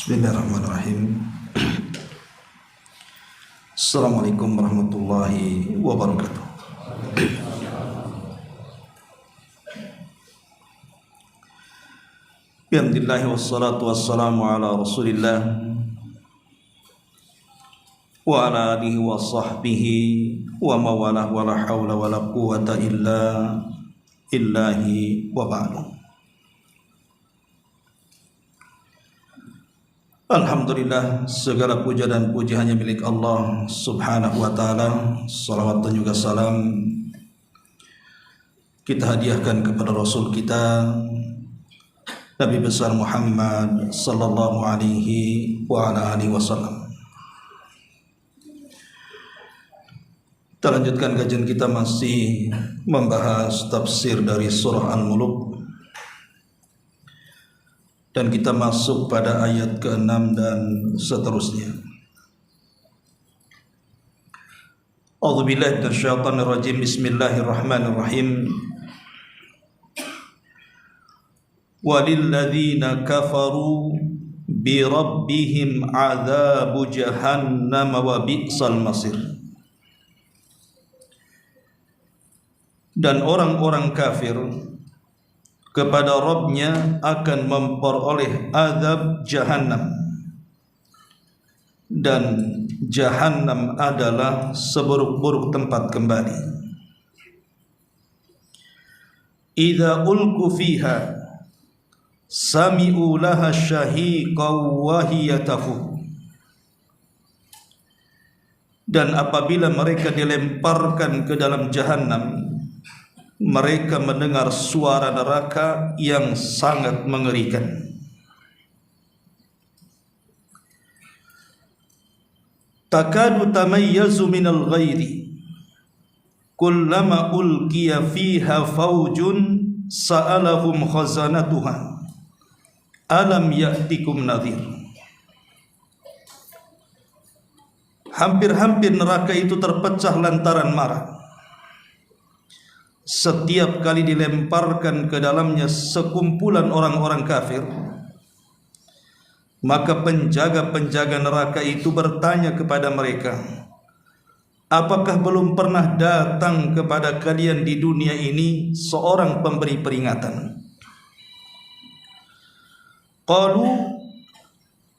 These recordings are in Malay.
Bismillahirrahmanirrahim. Assalamualaikum warahmatullahi wabarakatuh. Alhamdulillah wassalatu wassalamu ala Rasulillah wa ala alihi wa sahbihi wa mawalah wa la hawla wa la quwwata illa billahi wa ba'du. Alhamdulillah, segala puja dan puji hanya milik Allah subhanahu wa ta'ala. Salawat dan juga salam kita hadiahkan kepada Rasul kita Nabi besar Muhammad sallallahu alaihi wa ala alihi wasallam. Kita lanjutkan kajian kita, masih membahas tafsir dari surah Al-Mulk, dan kita masuk pada ayat ke-6 dan seterusnya. A'udzubillahi minasyaitonir rajim. Bismillahirrahmanirrahim. Walilladzina kafaru bi rabbihim 'adzabu jahannam wa bi'sal masir. Dan orang-orang kafir kepada Rabb-nya akan memperoleh azab jahannam, dan jahannam adalah seburuk-buruk tempat kembali. Idza ulqu fiha sami'u laha syahiqan wa hiya tafur. Dan apabila mereka dilemparkan ke dalam jahannam, mereka mendengar suara neraka yang sangat mengerikan. Takadu tamayyazu minal ghairi kullama ulqiya fiha faujun sa'alahum khazanatuha alam ya'tikum nadhir. Hampir-hampir neraka itu terpecah lantaran marah setiap kali dilemparkan ke dalamnya sekumpulan orang-orang kafir. Maka penjaga-penjaga neraka itu bertanya kepada mereka, apakah belum pernah datang kepada kalian di dunia ini seorang pemberi peringatan? Qalu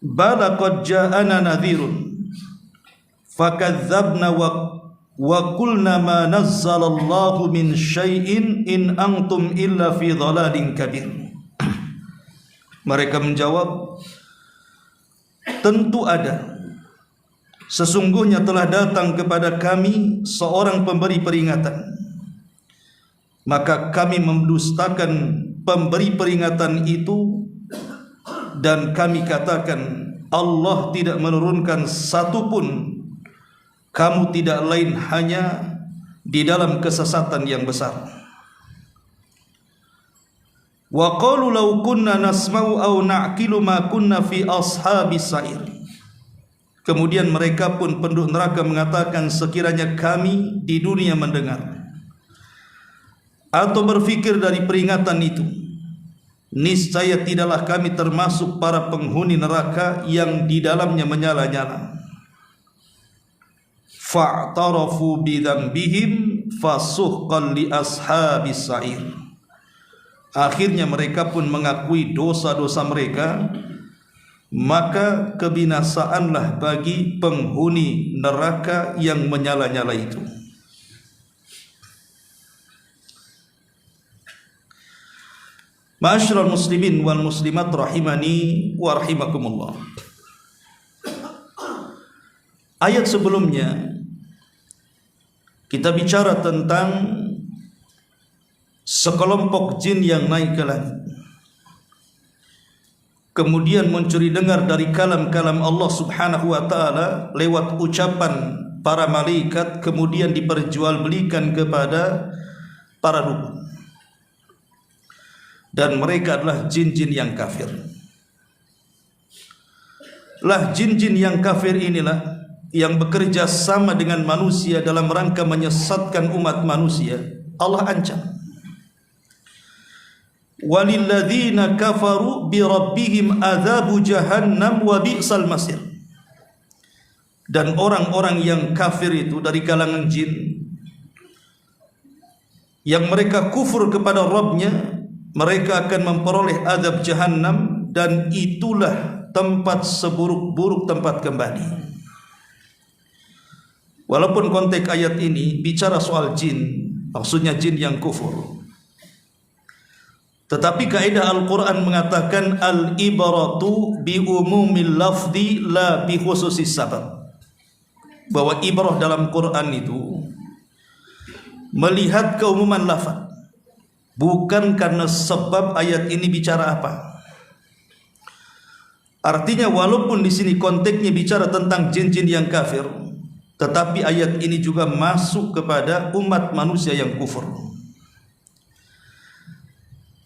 bala qad ja'ana nadhirun fakadzabna wa qulna ma nazzalallahu min syai'in in antum illa fi dhalalin kabir. Mereka menjawab, tentu ada. Sesungguhnya telah datang kepada kami seorang pemberi peringatan. Maka kami mendustakan pemberi peringatan itu, dan kami katakan Allah tidak menurunkan satu pun, kamu tidak lain hanya di dalam kesesatan yang besar. Wa qalu law kunna nasma'u aw na'qilu ma kunna fi ashabis sa'ir. Kemudian mereka pun penduduk neraka mengatakan, sekiranya kami di dunia mendengar atau berfikir dari peringatan itu, niscaya tidaklah kami termasuk para penghuni neraka yang di dalamnya menyala-nyala. Fa'tarafu bidzambihim fasuhqan li ashabis sa'ir. Akhirnya mereka pun mengakui dosa-dosa mereka, maka kebinasaanlah bagi penghuni neraka yang menyala-nyala itu. Ma'asyiral muslimin wal muslimat rahimani wa rahimakumullah. Ayat sebelumnya kita bicara tentang sekelompok jin yang naik ke langit, kemudian mencuri dengar dari kalam-kalam Allah subhanahu wa ta'ala lewat ucapan para malaikat, kemudian diperjualbelikan kepada para dukun. Dan mereka adalah jin-jin yang kafir. Lah jin-jin yang kafir inilah yang bekerja sama dengan manusia dalam rangka menyesatkan umat manusia. Allah ancam, walilladzina kafaru bi rabbihim adzabu jahannam wa bi'sal masir. Dan orang-orang yang kafir itu dari kalangan jin, yang mereka kufur kepada Rabbnya, mereka akan memperoleh azab jahannam, dan itulah tempat seburuk-buruk tempat kembali. Walaupun konteks ayat ini bicara soal jin, maksudnya jin yang kufur, tetapi kaidah Al-Quran mengatakan al-ibaratu bi umumil lafzi la bi khususis sabab, bahwa ibrah dalam Quran itu melihat keumuman lafaz, bukan karena sebab ayat ini bicara apa. Artinya walaupun di sini konteksnya bicara tentang jin-jin yang kafir, tetapi ayat ini juga masuk kepada umat manusia yang kufur.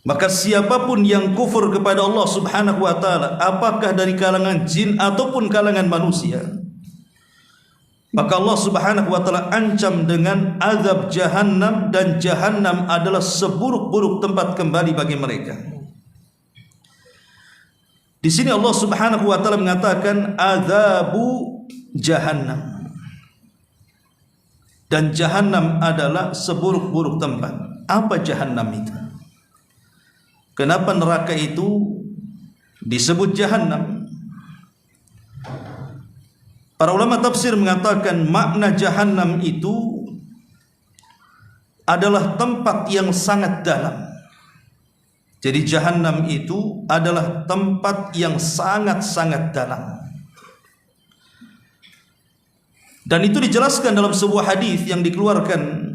Maka siapapun yang kufur kepada Allah Subhanahu wa taala, apakah dari kalangan jin ataupun kalangan manusia, maka Allah Subhanahu wa taala ancam dengan azab jahannam, dan jahannam adalah seburuk-buruk tempat kembali bagi mereka. Di sini Allah Subhanahu wa taala mengatakan azabu jahannam, dan jahannam adalah seburuk-buruk tempat. Apa jahannam itu? Kenapa neraka itu disebut jahannam? Para ulama tafsir mengatakan makna jahannam itu adalah tempat yang sangat dalam. Jadi jahannam itu adalah tempat yang sangat-sangat dalam. Dan itu dijelaskan dalam sebuah hadis yang dikeluarkan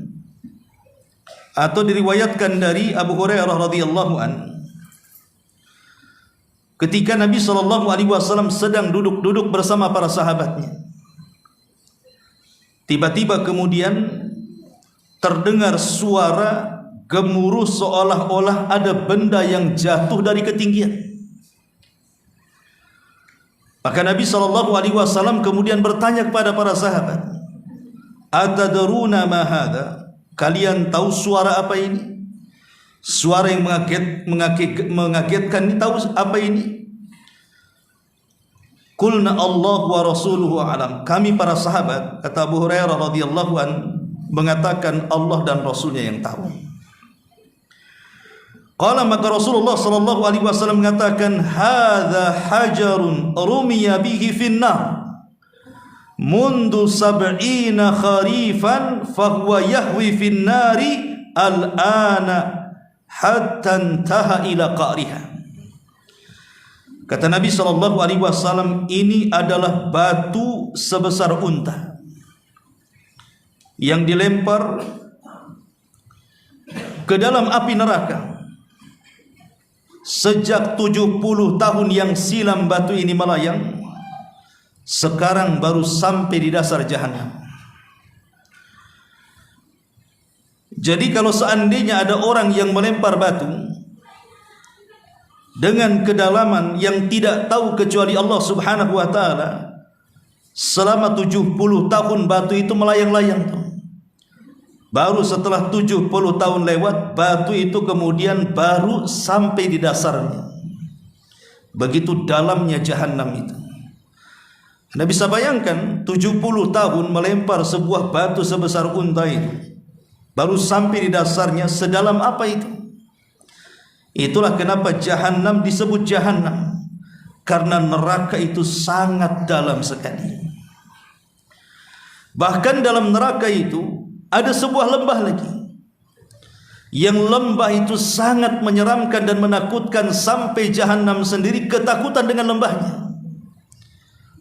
atau diriwayatkan dari Abu Hurairah radhiyallahu an. Ketika Nabi SAW sedang duduk-duduk bersama para sahabatnya, tiba-tiba kemudian terdengar suara gemuruh seolah-olah ada benda yang jatuh dari ketinggian. Maka Nabi SAW kemudian bertanya kepada para sahabat, "Atadruna ma hadza?" Kalian tahu suara apa ini? Suara yang mengagetkan ini, tahu apa ini? Qulna Allah wa rasuluhu alam. Kami para sahabat, kata Abu Hurairah radhiyallahu an, mengatakan Allah dan Rasulnya yang tahu. Qala, maka Rasulullah sallallahu alaihi wasallam mengatakan, hadza hajarun rumiya bihi finnar mundu sab'ina kharifan fahuwa yahwi finnari al-ana hatta intaha ila qa'riha. Kata Nabi SAW, ini adalah batu sebesar unta yang dilempar ke dalam api neraka. Sejak 70 tahun yang silam batu ini melayang, sekarang baru sampai di dasar jahannam. Jadi kalau seandainya ada orang yang melempar batu dengan kedalaman yang tidak tahu kecuali Allah Subhanahu wa taala, selama 70 tahun batu itu melayang-layang. Baru setelah 70 tahun lewat, batu itu kemudian baru sampai di dasarnya. Begitu dalamnya jahannam itu. Anda bisa bayangkan 70 tahun melempar sebuah batu sebesar unta itu, baru sampai di dasarnya, sedalam apa itu? Itulah kenapa jahannam disebut jahannam, karena neraka itu sangat dalam sekali. Bahkan dalam neraka itu ada sebuah lembah lagi, yang lembah itu sangat menyeramkan dan menakutkan, sampai jahannam sendiri ketakutan dengan lembahnya.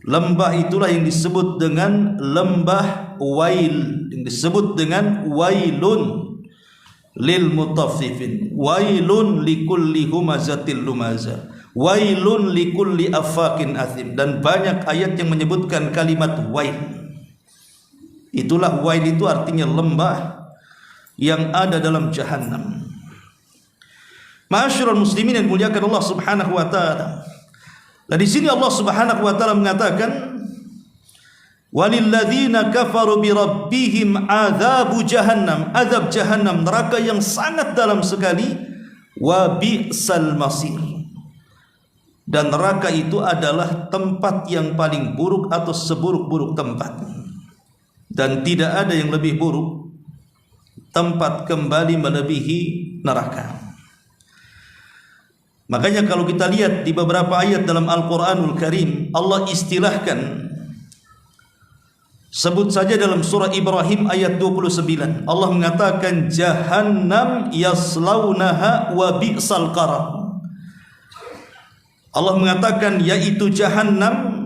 Lembah itulah yang disebut dengan lembah wail, yang disebut dengan wailun lil mutaffifin, wailun likulli humazatil lumaza, wailun likulli afakin athim. Dan banyak ayat yang menyebutkan kalimat wail. Itulah wail, itu artinya lembah yang ada dalam jahannam. Ma'asyiral muslimin yang dimuliakan Allah Subhanahu wa taala. Dan di sini Allah Subhanahu wa taala mengatakan, walilladzina kafaru bi rabbihim adzabu jahannam, azab jahannam, neraka yang sangat dalam sekali. wa bi'sal masir. Dan neraka itu adalah tempat yang paling buruk atau seburuk-buruk tempat. Dan tidak ada yang lebih buruk tempat kembali melebihi neraka. Makanya kalau kita lihat di beberapa ayat dalam Al-Quranul Karim, Allah istilahkan, sebut saja dalam surah Ibrahim ayat 29, Allah mengatakan jahannam yaslaunaha wa bi'sal qarar. Allah mengatakan yaitu jahannam,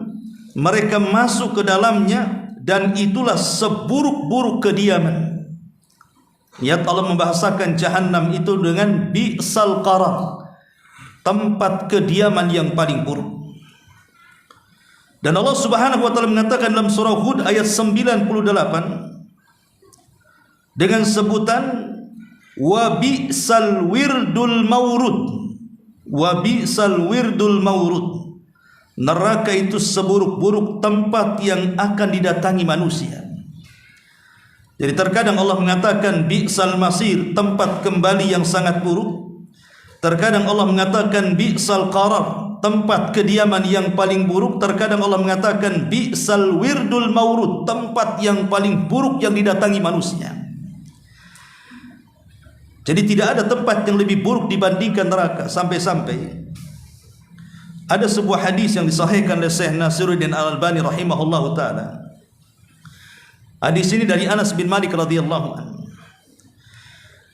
mereka masuk ke dalamnya dan itulah seburuk-buruk kediaman. Lihat Allah membahasakan jahannam itu dengan bi'sal qarar, tempat kediaman yang paling buruk. Dan Allah Subhanahu wa taala mengatakan dalam surah Hud ayat 98 dengan sebutan wa bi'sal wirdul maurud. Wa bi'sal wirdul maurud. Neraka itu seburuk-buruk tempat yang akan didatangi manusia. Jadi terkadang Allah mengatakan bi'sal masir, tempat kembali yang sangat buruk. Terkadang Allah mengatakan bi'sal qarar, tempat kediaman yang paling buruk. Terkadang Allah mengatakan bi'sal wirdul maurud, tempat yang paling buruk yang didatangi manusia. Jadi tidak ada tempat yang lebih buruk dibandingkan neraka. Sampai-sampai ada sebuah hadis yang disahihkan oleh Syekh Nasiruddin Al-Albani rahimahullahu taala. Hadis ini dari Anas bin Malik radhiyallahu anhu.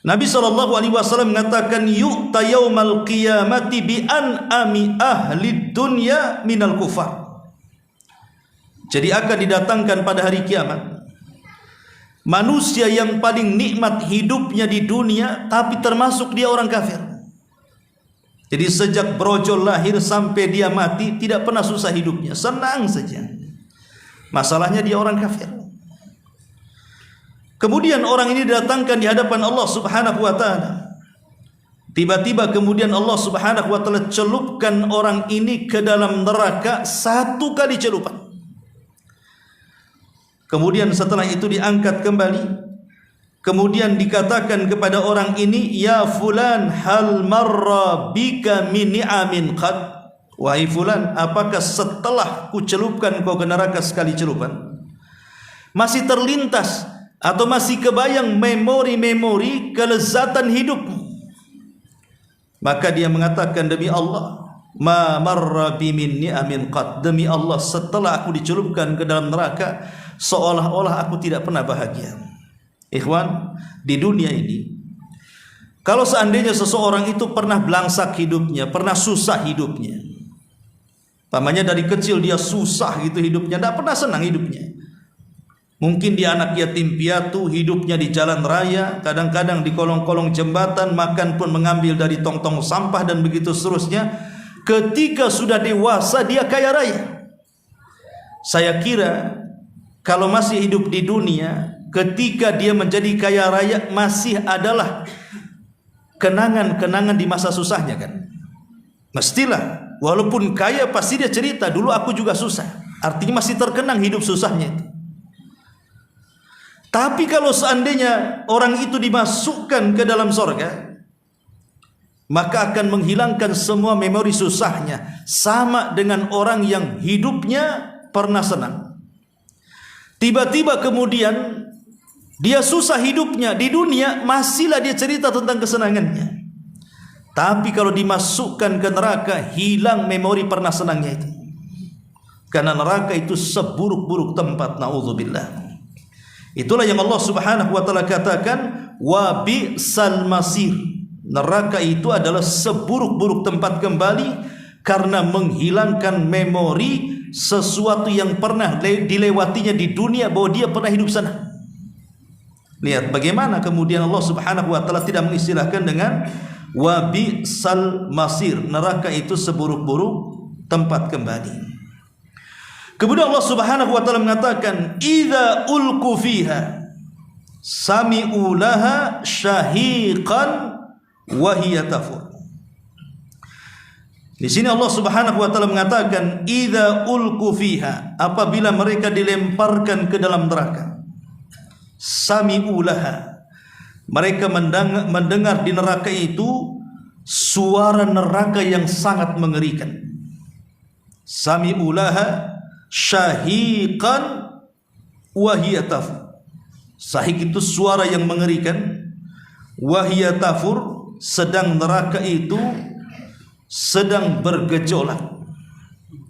Nabi SAW mengatakan yu'ta yaumal qiyamati bi an'ami ahli dunya minal kufar. Jadi akan didatangkan pada hari kiamat manusia yang paling nikmat hidupnya di dunia, tapi termasuk dia orang kafir. Jadi sejak brojol lahir sampai dia mati tidak pernah susah hidupnya, senang saja. Masalahnya dia orang kafir. Kemudian orang ini didatangkan di hadapan Allah Subhanahu wa taala. Tiba-tiba kemudian Allah Subhanahu wa taala celupkan orang ini ke dalam neraka satu kali celupan. Kemudian setelah itu diangkat kembali. Kemudian dikatakan kepada orang ini, ya fulan hal marra bika min ni'amin qad. Wahai fulan, apakah setelah kucelupkan kau ke neraka sekali celupan masih terlintas atau masih kebayang memori-memori kelezatan hidupmu? Maka dia mengatakan, demi Allah, ma marra bi min ni'amin qad. Demi Allah, setelah aku dicelupkan ke dalam neraka seolah-olah aku tidak pernah bahagia. Ikhwan, di dunia ini kalau seandainya seseorang itu pernah belangsak hidupnya, pernah susah hidupnya, pamannya dari kecil dia susah gitu hidupnya, tidak pernah senang hidupnya. Mungkin dia anak yatim piatu, hidupnya di jalan raya, kadang-kadang di kolong-kolong jembatan, makan pun mengambil dari tong-tong sampah dan begitu seterusnya. Ketika sudah dewasa dia kaya raya. Saya kira kalau masih hidup di dunia, ketika dia menjadi kaya raya masih adalah kenangan-kenangan di masa susahnya kan. Mestilah, walaupun kaya pasti dia cerita, dulu aku juga susah. Artinya masih terkenang hidup susahnya itu. Tapi kalau seandainya orang itu dimasukkan ke dalam sorga, maka akan menghilangkan semua memori susahnya. Sama dengan orang yang hidupnya pernah senang. Tiba-tiba kemudian dia susah hidupnya di dunia, masihlah dia cerita tentang kesenangannya. Tapi kalau dimasukkan ke neraka, hilang memori pernah senangnya itu. Karena neraka itu seburuk-buruk tempat, naudzubillah. Itulah yang Allah Subhanahu wa taala katakan wa bi'sal masir. Neraka itu adalah seburuk-buruk tempat kembali karena menghilangkan memori sesuatu yang pernah dilewatinya di dunia, bahwa dia pernah hidup sana. Lihat bagaimana kemudian Allah Subhanahu wa taala tidak mengistilahkan dengan wa bi'sal masir. Neraka itu seburuk-buruk tempat kembali. Kemudian Allah Subhanahu wa taala mengatakan, idza ulqu fiha sami'u laha syahiqan wa hiya tafur. Di sini Allah Subhanahu wa taala mengatakan idza ulqu fiha, apabila mereka dilemparkan ke dalam neraka, sami'u laha, mereka mendengar di neraka itu suara neraka yang sangat mengerikan. Sami'u laha syahiqan wa hiya tafur. Syahiq itu suara yang mengerikan, wa hiya tafur, sedang neraka itu sedang bergejolak.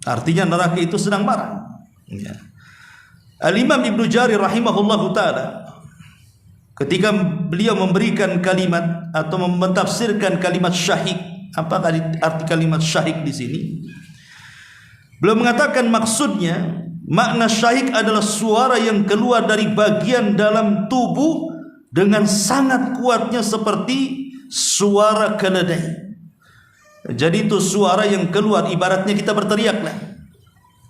Artinya neraka itu sedang marah. Ya. Al-Imam Ibnu Jarir rahimahullahu taala ketika beliau memberikan kalimat atau mentafsirkan kalimat syahik, apa arti kalimat syahik di sini? Beliau mengatakan maksudnya makna syahik adalah suara yang keluar dari bagian dalam tubuh dengan sangat kuatnya seperti suara keledai. Jadi itu suara yang keluar, ibaratnya kita berteriak lah.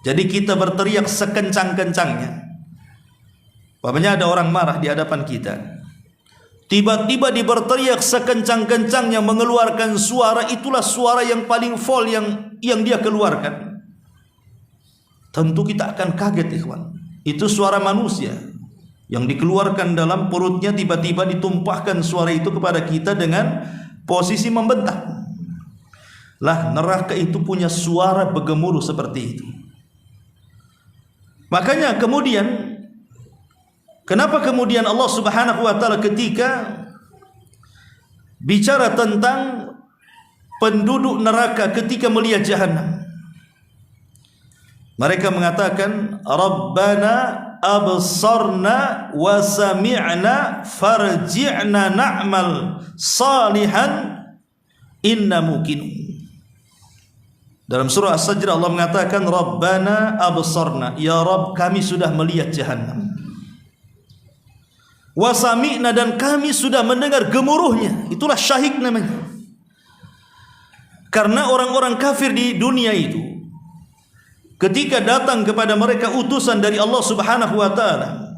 Jadi kita berteriak sekencang-kencangnya. Umpamanya ada orang marah di hadapan kita, tiba-tiba dia berteriak sekencang-kencangnya mengeluarkan suara, itulah suara yang paling full yang dia keluarkan. Tentu kita akan kaget, ikhwan. Itu suara manusia yang dikeluarkan dalam perutnya, tiba-tiba ditumpahkan suara itu kepada kita dengan posisi membentak. Lah, neraka itu punya suara bergemuruh seperti itu. Makanya kemudian, kenapa kemudian Allah Subhanahu wa taala ketika bicara tentang penduduk neraka ketika melihat jahanam, mereka mengatakan, Rabbana absarna wa sami'na farji'na na'mal salihan inna muqinun. Dalam surah As-Sajdah Allah mengatakan, Rabbana absarna, ya Rabb, kami sudah melihat jahannam. Wa sami'na, dan kami sudah mendengar gemuruhnya. Itulah syahik namanya. Karena orang-orang kafir di dunia itu, ketika datang kepada mereka utusan dari Allah Subhanahu wa taala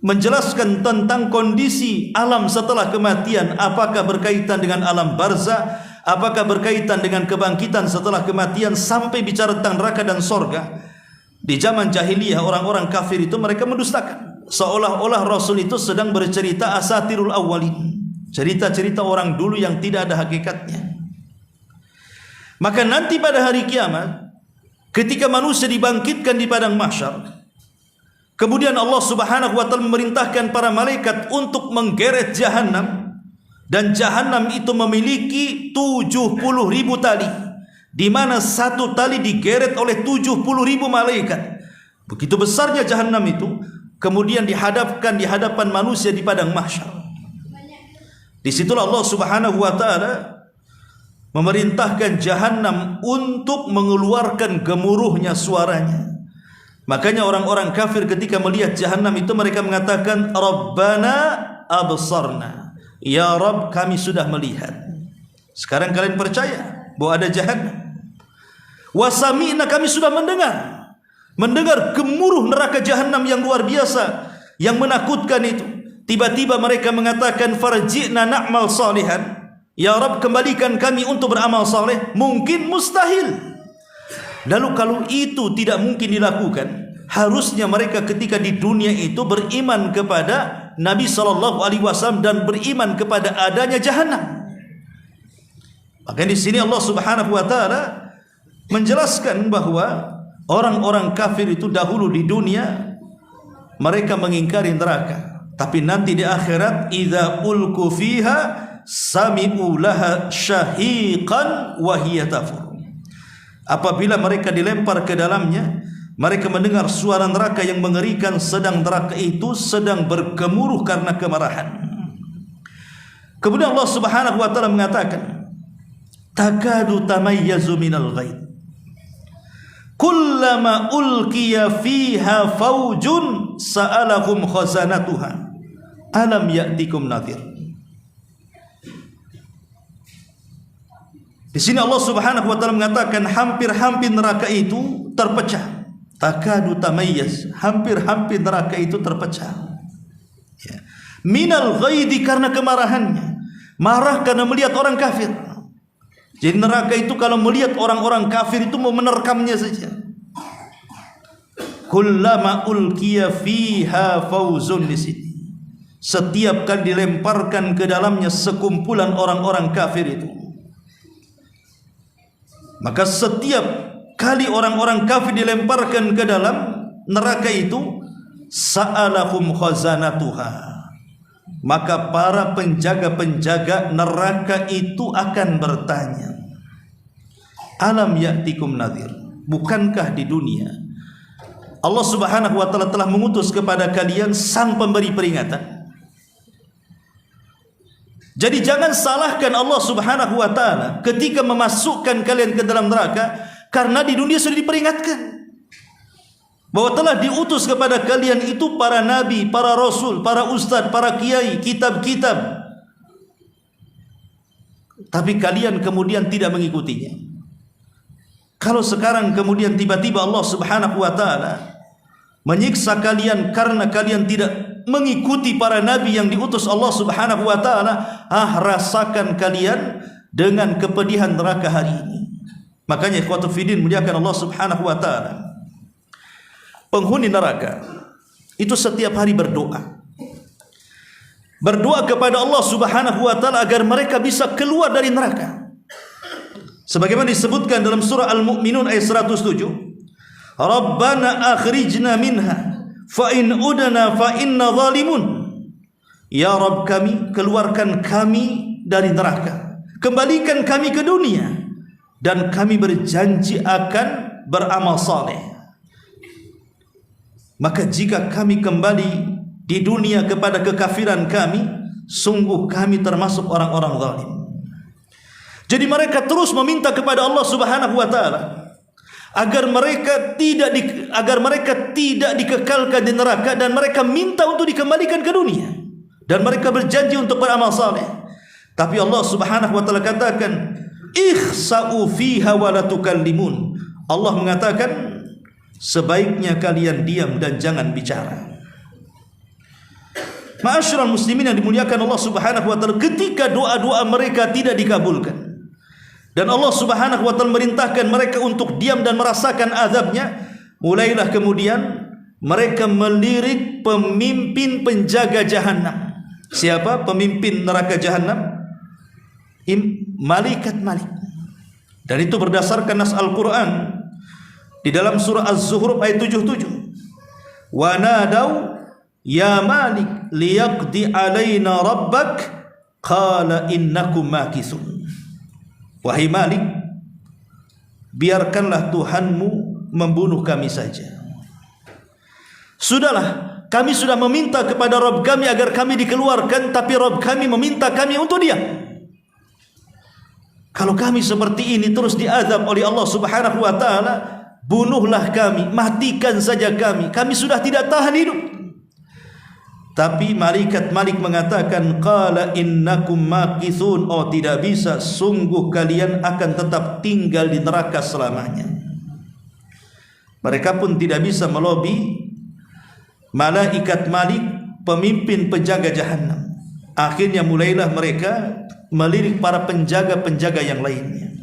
menjelaskan tentang kondisi alam setelah kematian, apakah berkaitan dengan alam barzah, apakah berkaitan dengan kebangkitan setelah kematian, sampai bicara tentang neraka dan sorga. Di zaman jahiliyah orang-orang kafir itu mereka mendustakan, seolah-olah Rasul itu sedang bercerita asatirul awwalin, cerita-cerita orang dulu yang tidak ada hakikatnya. Maka nanti pada hari kiamat, ketika manusia dibangkitkan di padang mahsyar, kemudian Allah Subhanahu wa taala memerintahkan para malaikat untuk menggeret jahanam, dan jahanam itu memiliki 70.000 tali, di mana satu tali digeret oleh 70.000 malaikat. Begitu besarnya jahanam itu, kemudian dihadapkan di hadapan manusia di padang mahsyar. Disitulah Allah Subhanahu wa taala memerintahkan jahanam untuk mengeluarkan gemuruhnya suaranya. Makanya orang-orang kafir ketika melihat jahanam itu mereka mengatakan, Rabbana absarna, ya Rabb, kami sudah melihat. Sekarang kalian percaya bahwa ada jahanam. Wa sami'na, kami sudah mendengar gemuruh neraka jahanam yang luar biasa, yang menakutkan itu. Tiba-tiba mereka mengatakan, farji'na na'mal salihan, ya Rabb, kembalikan kami untuk beramal saleh. Mungkin? Mustahil. Lalu kalau itu tidak mungkin dilakukan, harusnya mereka ketika di dunia itu beriman kepada Nabi SAW dan beriman kepada adanya jahanam. Maka di sini Allah Subhanahu wa taala menjelaskan bahwa orang-orang kafir itu dahulu di dunia mereka mengingkari neraka, tapi nanti di akhirat, idza ulqu fiha sami'u laha syahiqan wa hiya tafur. Apabila mereka dilempar ke dalamnya, mereka mendengar suara neraka yang mengerikan, sedang neraka itu sedang bergemuruh karena kemarahan. Kemudian Allah Subhanahu wa taala mengatakan, takadu tamayyazu minal ghaid, kullama ulqiya fiha faujun sa'alahum khazanatuha alam ya'tikum nadhir. Di sini Allah Subhanahu wa taala mengatakan hampir-hampir neraka itu terpecah. Takadu tamayyaz, hampir-hampir neraka itu terpecah. Ya. Minal ghaidi, karena kemarahannya. Marah karena melihat orang kafir. Jadi neraka itu kalau melihat orang-orang kafir itu mau menerkamnya saja. Kullama ulqiya fiha fauzun, di sini setiap kali dilemparkan ke dalamnya sekumpulan orang-orang kafir itu, Maka setiap kali orang-orang kafir dilemparkan ke dalam neraka itu, sa'alahum khazanatuha, maka para penjaga-penjaga neraka itu akan bertanya, alam ya'tikum nadhir, bukankah di dunia Allah Subhanahu wa taala telah mengutus kepada kalian sang pemberi peringatan? Jadi jangan salahkan Allah Subhanahu wa taala ketika memasukkan kalian ke dalam neraka, karena di dunia sudah diperingatkan bahwa telah diutus kepada kalian itu para nabi, para rasul, para ustaz, para kiai, kitab-kitab. Tapi kalian kemudian tidak mengikutinya. Kalau sekarang kemudian tiba-tiba Allah Subhanahu wa taala menyiksa kalian karena kalian tidak mengikuti para nabi yang diutus Allah Subhanahu wa taala, rasakan kalian dengan kepedihan neraka hari ini. Makanya ikhwatu fiddin muliakan Allah Subhanahu wa taala, penghuni neraka itu setiap hari berdoa kepada Allah Subhanahu wa taala agar mereka bisa keluar dari neraka. Sebagaimana disebutkan dalam surah Al-Mu'minun ayat 107, Rabbana akhrijna minha fa in udna fa inna zalimun. Ya Rabb kami, keluarkan kami dari neraka, kembalikan kami ke dunia, dan kami berjanji akan beramal saleh. Maka jika kami kembali di dunia kepada kekafiran kami, sungguh kami termasuk orang-orang zalim. Jadi mereka terus meminta kepada Allah Subhanahu wa taala agar mereka tidak dikekalkan di neraka, dan mereka minta untuk dikembalikan ke dunia, dan mereka berjanji untuk beramal saleh. Tapi Allah Subhanahu wa taala katakan, ikhsa'u fiha wa la tukallimun. Allah mengatakan, sebaiknya kalian diam dan jangan bicara. Ma'asyiral muslimin yang dimuliakan Allah Subhanahu wa taala, ketika doa-doa mereka tidak dikabulkan dan Allah Subhanahu wa taala merintahkan mereka untuk diam dan merasakan azabnya, mulailah kemudian mereka melirik pemimpin penjaga jahanam. Siapa pemimpin neraka jahanam? Malaikat-malaikat. Dan itu berdasarkan nas Al-Qur'an di dalam surah Az-Zukhruf ayat 77. Wa nadau ya Malik liyaqdi alaina rabbak qala innakum makithun. Wahai Malik, biarkanlah Tuhanmu membunuh kami saja. Sudahlah, kami sudah meminta kepada Rabb kami agar kami dikeluarkan, tapi Rabb kami meminta kami untuk diam. Kalau kami seperti ini terus diazab oleh Allah Subhanahu wa taala, bunuhlah kami, matikan saja kami. Kami sudah tidak tahan hidup. Tapi malaikat Malik mengatakan, qala innakum makithun, oh tidak bisa, sungguh kalian akan tetap tinggal di neraka selamanya. Mereka pun tidak bisa melobi malaikat Malik, pemimpin penjaga jahanam. Akhirnya mulailah mereka melirik para penjaga-penjaga yang lainnya.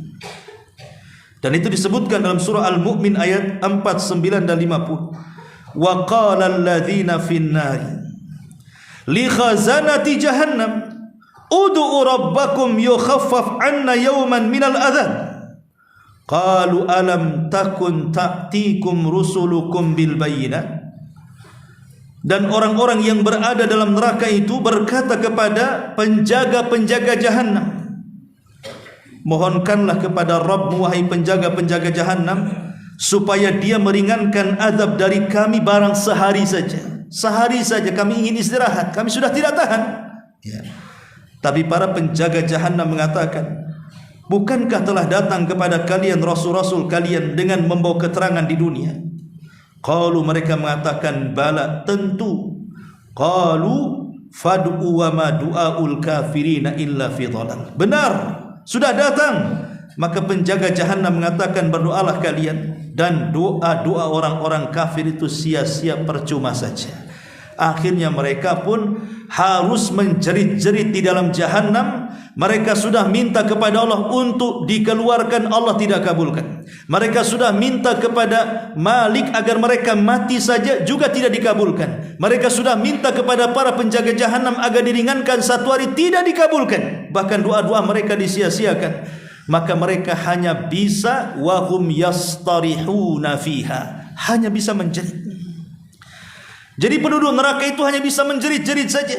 Dan itu disebutkan dalam surah Al-Mu'min ayat 49 dan 50. Wa qala alladhina fin nari li khazanati jahannam ud'u rabbakum yukhaffaf 'anna yawman minal adhab qalu alam takun ta'tikum rusulukum bil bayyinat. Dan orang-orang yang berada dalam neraka itu berkata kepada penjaga-penjaga jahanam, mohonkanlah kepada Rabbmu wahai penjaga-penjaga jahanam, supaya dia meringankan azab dari kami barang sehari saja. Sehari saja kami ingin istirahat, kami sudah tidak tahan ya. Tapi para penjaga jahanam mengatakan, bukankah telah datang kepada kalian rasul-rasul kalian dengan membawa keterangan di dunia? Qalu, mereka mengatakan, bala, tentu. Qalu fad'u wa ma du'aul kafirina illa fi dhalal. Benar, sudah datang. Maka penjaga jahanam mengatakan, berdoalah kalian, dan doa-doa orang-orang kafir itu sia-sia, percuma saja. Akhirnya mereka pun harus menjerit-jerit di dalam jahanam. Mereka sudah minta kepada Allah untuk dikeluarkan, Allah tidak kabulkan. Mereka sudah minta kepada Malik agar mereka mati saja, juga tidak dikabulkan. Mereka sudah minta kepada para penjaga jahanam agar diringankan satu hari, tidak dikabulkan. Bahkan doa-doa mereka disia-siakan. maka mereka hanya bisa wahum yastarihuna fiha, hanya bisa menjerit. Jadi penduduk neraka itu hanya bisa menjerit-jerit saja.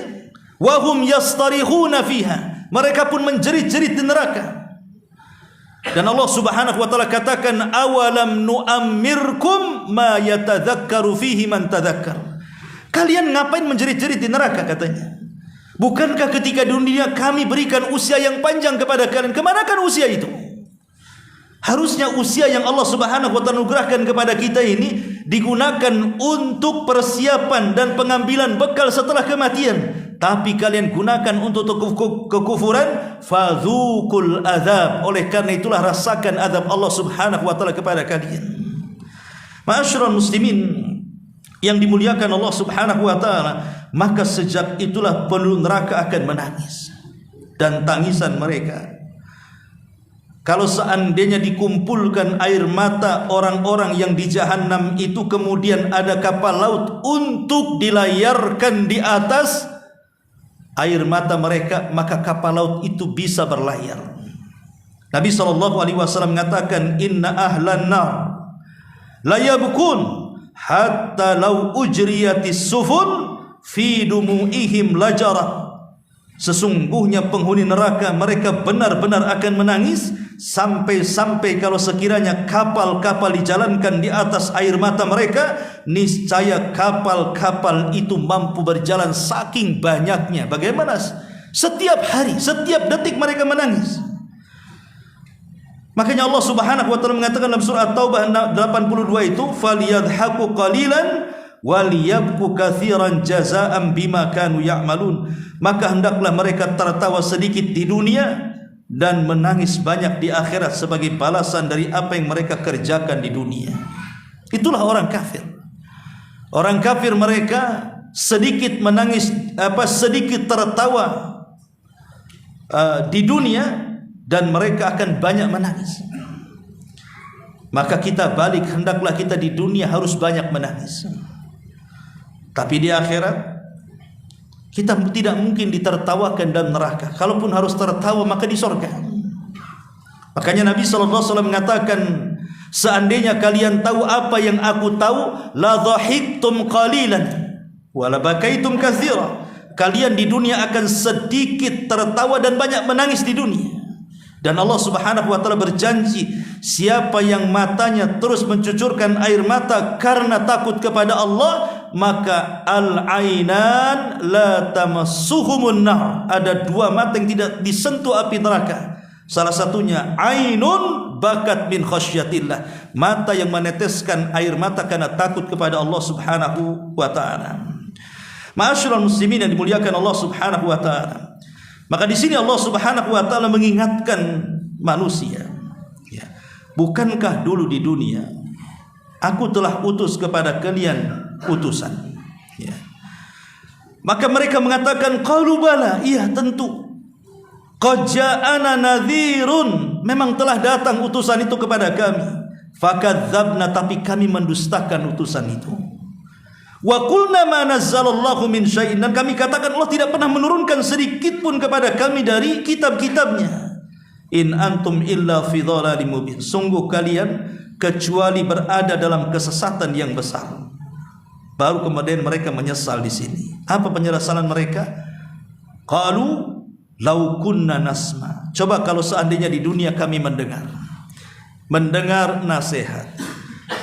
Wahum yastarihuna fiha, mereka pun menjerit-jerit di neraka. Dan Allah Subhanahu wa taala katakan, awalam nu'ammirkum ma yatadzakkaru fihi man tadzakkar. Kalian ngapain menjerit-jerit di neraka, katanya? Bukankah ketika di dunia kami berikan usia yang panjang kepada kalian? Kemanakan usia itu? Harusnya usia yang Allah Subhanahu wa taala anugerahkan kepada kita ini digunakan untuk persiapan dan pengambilan bekal setelah kematian. Tapi kalian gunakan untuk kekufuran. Fadzuqul azab. Oleh karena itulah rasakan azab Allah Subhanahu wa taala kepada kalian. Ma'asyiral muslimin yang dimuliakan Allah Subhanahu wa taala, maka sejak itulah penduduk neraka akan menangis. Dan tangisan mereka, kalau seandainya dikumpulkan air mata orang-orang yang di jahanam itu, kemudian ada kapal laut untuk dilayarkan di atas air mata mereka, maka kapal laut itu bisa berlayar. Nabi SAW mengatakan, inna ahlan nar la yabkun hatta law ujriyatis sufun fi dumu'ihim lajarat. Sesungguhnya penghuni neraka mereka benar-benar akan menangis sampai-sampai kalau sekiranya kapal-kapal dijalankan di atas air mata mereka, niscaya kapal-kapal itu mampu berjalan saking banyaknya. Bagaimana? Setiap hari, setiap detik mereka menangis. Makanya Allah Subhanahu wa taala mengatakan dalam surah At-Taubah 82 itu, faliyadhaku qalilan waliyabku katsiran jazaa'an bima kanu ya'malun. Maka hendaklah mereka tertawa sedikit di dunia dan menangis banyak di akhirat sebagai balasan dari apa yang mereka kerjakan di dunia. Itulah orang kafir. Orang kafir mereka sedikit menangis, sedikit tertawa di dunia, dan mereka akan banyak menangis. Maka kita balik, hendaklah kita di dunia harus banyak menangis. Tapi di akhirat kita tidak mungkin ditertawakan dalam neraka. Kalaupun harus tertawa, maka di surga. Makanya Nabi SAW mengatakan, seandainya kalian tahu apa yang aku tahu, la dhahiktum qalilan wa la bakaitum katsira. Kalian di dunia akan sedikit tertawa dan banyak menangis di dunia. Dan Allah Subhanahu wa taala berjanji, siapa yang matanya terus mencucurkan air mata karena takut kepada Allah, maka al-ainan la tamassuhumun nar. Ada dua mata yang tidak disentuh api neraka. Salah satunya ainun bakat min khasyatillah, mata yang meneteskan air mata karena takut kepada Allah Subhanahu wa taala. Ma'asyiral muslimin yang dimuliakan Allah Subhanahu wa taala. Maka di sini Allah Subhanahu wa taala mengingatkan manusia, ya, bukankah dulu di dunia aku telah utus kepada kalian utusan, ya. Maka mereka mengatakan, qalu bala, iya tentu. Qad ja'ana nadhirun, memang telah datang utusan itu kepada kami. Fakadzabna, tapi kami mendustakan utusan itu. Wa qulna ma nazzalallahu min syai'in, dan kami katakan Allah tidak pernah menurunkan sedikit pun kepada kami dari kitab-kitabnya. In antum illa fi dhalalim mubin, sungguh kalian kecuali berada dalam kesesatan yang besar. Baru kemudian mereka menyesal di sini. Apa penyesalan mereka? Qalu law kunna nasma. Coba kalau seandainya di dunia kami mendengar nasihat,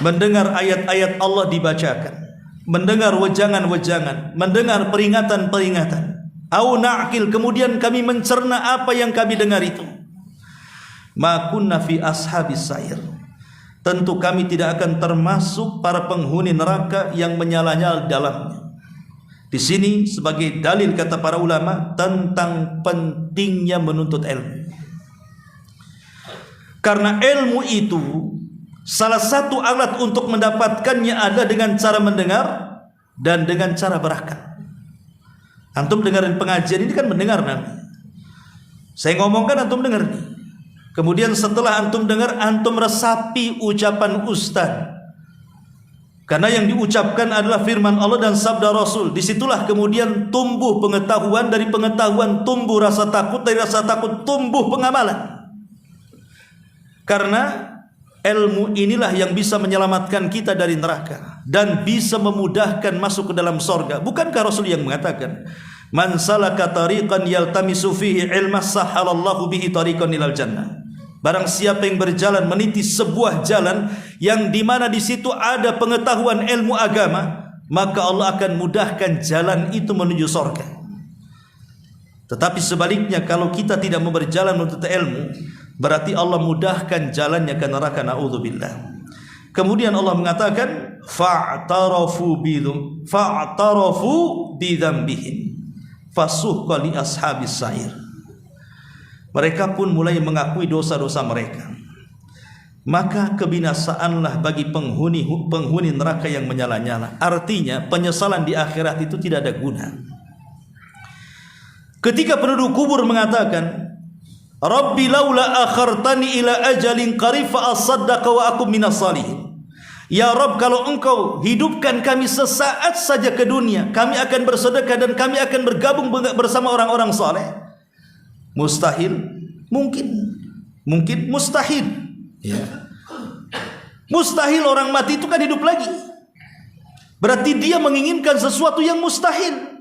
mendengar ayat-ayat Allah dibacakan, mendengar wejangan-wejangan, mendengar peringatan-peringatan. Au na'qil, kemudian kami mencerna apa yang kami dengar itu. Ma kunna fi ashabis sa'ir, tentu kami tidak akan termasuk para penghuni neraka yang menyala-nyala dalamnya. Di sini sebagai dalil kata para ulama tentang pentingnya menuntut ilmu. Karena ilmu itu salah satu alat untuk mendapatkannya ada dengan cara mendengar dan dengan cara berakal. Antum dengarin pengajian ini kan mendengar namanya. Saya ngomongkan antum dengar nih. Kemudian setelah antum dengar, antum resapi ucapan ustaz. Karena yang diucapkan adalah firman Allah dan sabda Rasul. Disitulah kemudian tumbuh pengetahuan, dari pengetahuan tumbuh rasa takut, dari rasa takut tumbuh pengamalan. Karena ilmu inilah yang bisa menyelamatkan kita dari neraka dan bisa memudahkan masuk ke dalam sorga. Bukankah Rasul yang mengatakan, man salaka tariqan yaltamisu fihi ilma sahalallahu bihi tariqan ilal jannah. Barang siapa yang berjalan meniti sebuah jalan yang dimana di situ ada pengetahuan ilmu agama, maka Allah akan mudahkan jalan itu menuju sorga. Tetapi sebaliknya, kalau kita tidak mau berjalan menuntut ilmu, berarti Allah mudahkan jalannya ke neraka. Na'udzubillah. Kemudian Allah mengatakan, fa'tarafu bidzambihim fasuhqa li ashabis sa'ir. Mereka pun mulai mengakui dosa-dosa mereka. Maka kebinasaanlah bagi penghuni neraka yang menyala-nyala. Artinya penyesalan di akhirat itu tidak ada guna. Ketika penduduk kubur mengatakan, Rabbi laula akhartani ila ajalin qarib fa asaddaqa wa akum minas salihin. Ya Rabb, kalau engkau hidupkan kami sesaat saja ke dunia, kami akan bersedekah dan kami akan bergabung bersama orang-orang saleh. Mustahil? Mungkin. Mungkin mustahil. Ya. Mustahil orang mati itu kan hidup lagi. Berarti dia menginginkan sesuatu yang mustahil.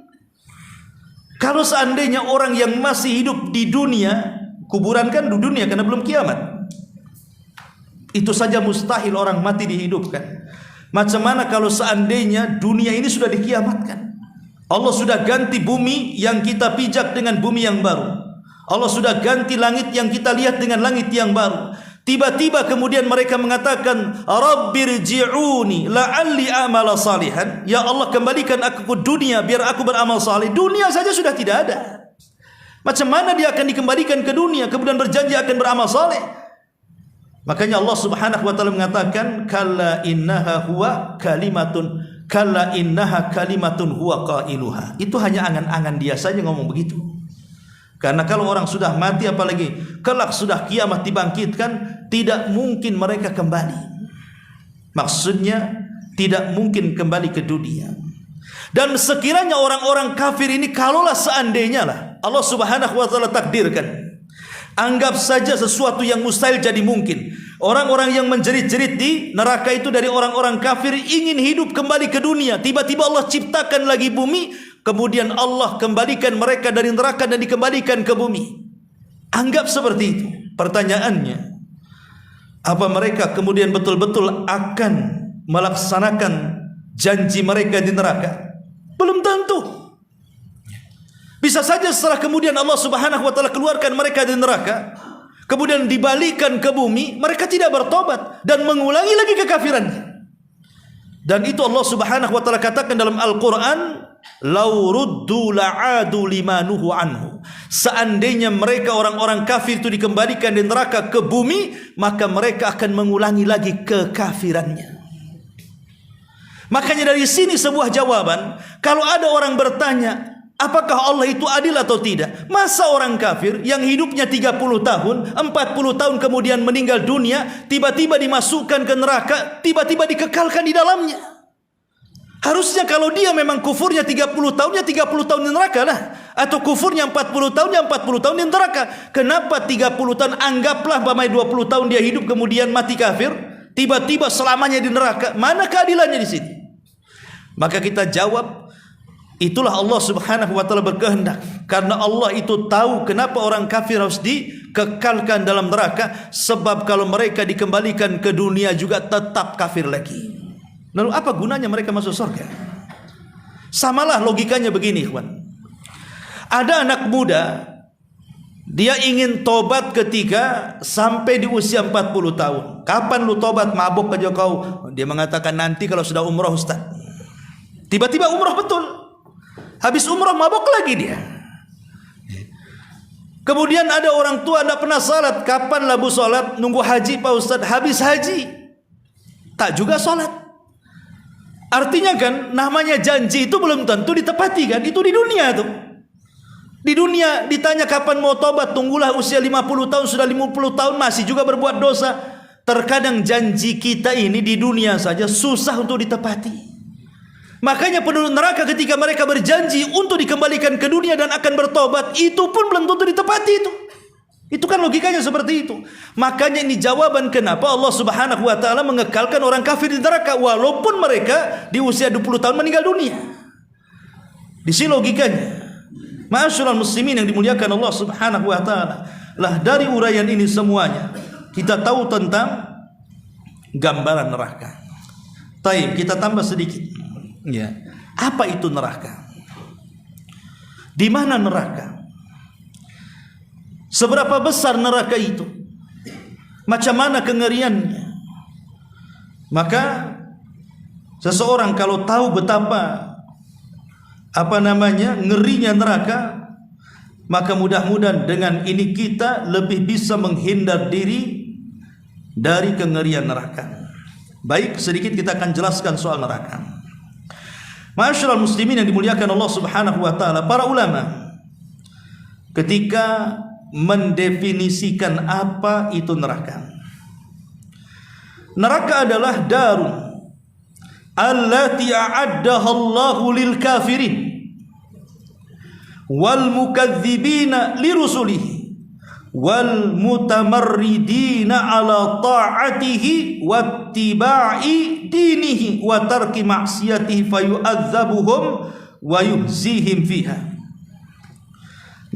Kalau seandainya orang yang masih hidup di dunia, kuburan kan di dunia karena belum kiamat, itu saja mustahil orang mati dihidupkan. Macam mana kalau seandainya dunia ini sudah dikiamatkan? Allah sudah ganti bumi yang kita pijak dengan bumi yang baru. Allah sudah ganti langit yang kita lihat dengan langit yang baru. Tiba-tiba kemudian mereka mengatakan, Rabbirji'uni la'alli amala salihan. Ya Allah, kembalikan aku ke dunia biar aku beramal saleh. Dunia saja sudah tidak ada. Macam mana dia akan dikembalikan ke dunia kemudian berjanji akan beramal saleh? Makanya Allah Subhanahu wa taala mengatakan, kalla innaha kalimatun huwa qailuha. Itu hanya angan-angan dia saja ngomong begitu. Karena kalau orang sudah mati, apalagi kelak sudah kiamat dibangkitkan, tidak mungkin mereka kembali. Maksudnya tidak mungkin kembali ke dunia. Dan sekiranya orang-orang kafir ini, kalaulah seandainya lah Allah Subhanahu wa taala takdirkan, anggap saja sesuatu yang mustahil jadi mungkin. Orang-orang yang menjerit-jerit di neraka itu dari orang-orang kafir ingin hidup kembali ke dunia. Tiba-tiba Allah ciptakan lagi bumi, kemudian Allah kembalikan mereka dari neraka dan dikembalikan ke bumi. Anggap seperti itu. Pertanyaannya, apa mereka kemudian betul-betul akan melaksanakan janji mereka di neraka? Belum tentu. Bisa saja setelah kemudian Allah Subhanahu wa taala keluarkan mereka dari neraka, kemudian dibalikan ke bumi, mereka tidak bertobat dan mengulangi lagi kekafirannya. Dan itu Allah Subhanahu wa taala katakan dalam Al-Qur'an, "Lau ruddu la'adu limanuhu anhu." Seandainya mereka orang-orang kafir itu dikembalikan dari neraka ke bumi, maka mereka akan mengulangi lagi kekafirannya. Makanya dari sini sebuah jawaban, kalau ada orang bertanya, apakah Allah itu adil atau tidak? Masa orang kafir yang hidupnya 30 tahun, 40 tahun kemudian meninggal dunia, tiba-tiba dimasukkan ke neraka, tiba-tiba dikekalkan di dalamnya? Harusnya kalau dia memang kufurnya 30 tahun, ya 30 tahun di neraka lah. Atau kufurnya 40 tahun, ya 40 tahun di neraka. Kenapa 30 tahun? Anggaplah bamai 20 tahun dia hidup kemudian mati kafir, tiba-tiba selamanya di neraka. Mana keadilannya di sini? Maka kita jawab, itulah Allah Subhanahu wa taala berkehendak. Karena Allah itu tahu kenapa orang kafir harus dikekalkan dalam neraka, sebab kalau mereka dikembalikan ke dunia juga tetap kafir lagi. Lalu apa gunanya mereka masuk surga? Samalah logikanya begini, ikhwan. Ada anak muda, dia ingin tobat ketika sampai di usia 40 tahun. Kapan lu tobat? Mabuk aja kau. Dia mengatakan nanti kalau sudah umrah, Ustaz. Tiba-tiba umrah betul. Habis umrah mabuk lagi dia. Kemudian ada orang tua tidak pernah salat. Kapan labu salat? Nunggu haji Pak Ustaz. Habis haji tak juga salat. Artinya kan namanya janji itu belum tentu ditepati kan. Itu di dunia tuh. Di dunia ditanya kapan mau tobat, tunggulah usia 50 tahun, sudah 50 tahun masih juga berbuat dosa. Terkadang janji kita ini di dunia saja susah untuk ditepati. Makanya penduduk neraka ketika mereka berjanji untuk dikembalikan ke dunia dan akan bertobat, itu pun belum tentu ditepati itu. Itu kan logikanya seperti itu. Makanya ini jawaban kenapa Allah Subhanahu wa taala mengekalkan orang kafir di neraka walaupun mereka di usia 20 tahun meninggal dunia. Di sini logikanya. Ma'asyiral muslimin yang dimuliakan Allah Subhanahu wa taala. Lah dari uraian ini semuanya kita tahu tentang gambaran neraka. Taib, kita tambah sedikit. Ya. Apa itu neraka? Di mana neraka? Seberapa besar neraka itu? Macam mana kengeriannya? Maka seseorang kalau tahu betapa ngerinya neraka, maka mudah-mudahan dengan ini kita lebih bisa menghindar diri dari kengerian neraka. Baik, sedikit kita akan jelaskan soal neraka. Ma'asyiral muslimin yang dimuliakan Allah Subhanahu wa taala, para ulama ketika mendefinisikan apa itu neraka. Neraka adalah darun allati a'addaha Allahu lil kafirin wal mukadzibina li rusulihi wal mutamarridina ala ta'atihi wattiba'i dinihi wa tarki ma'siyatihi fayu'adzabuhum wa yuhzihim fiha.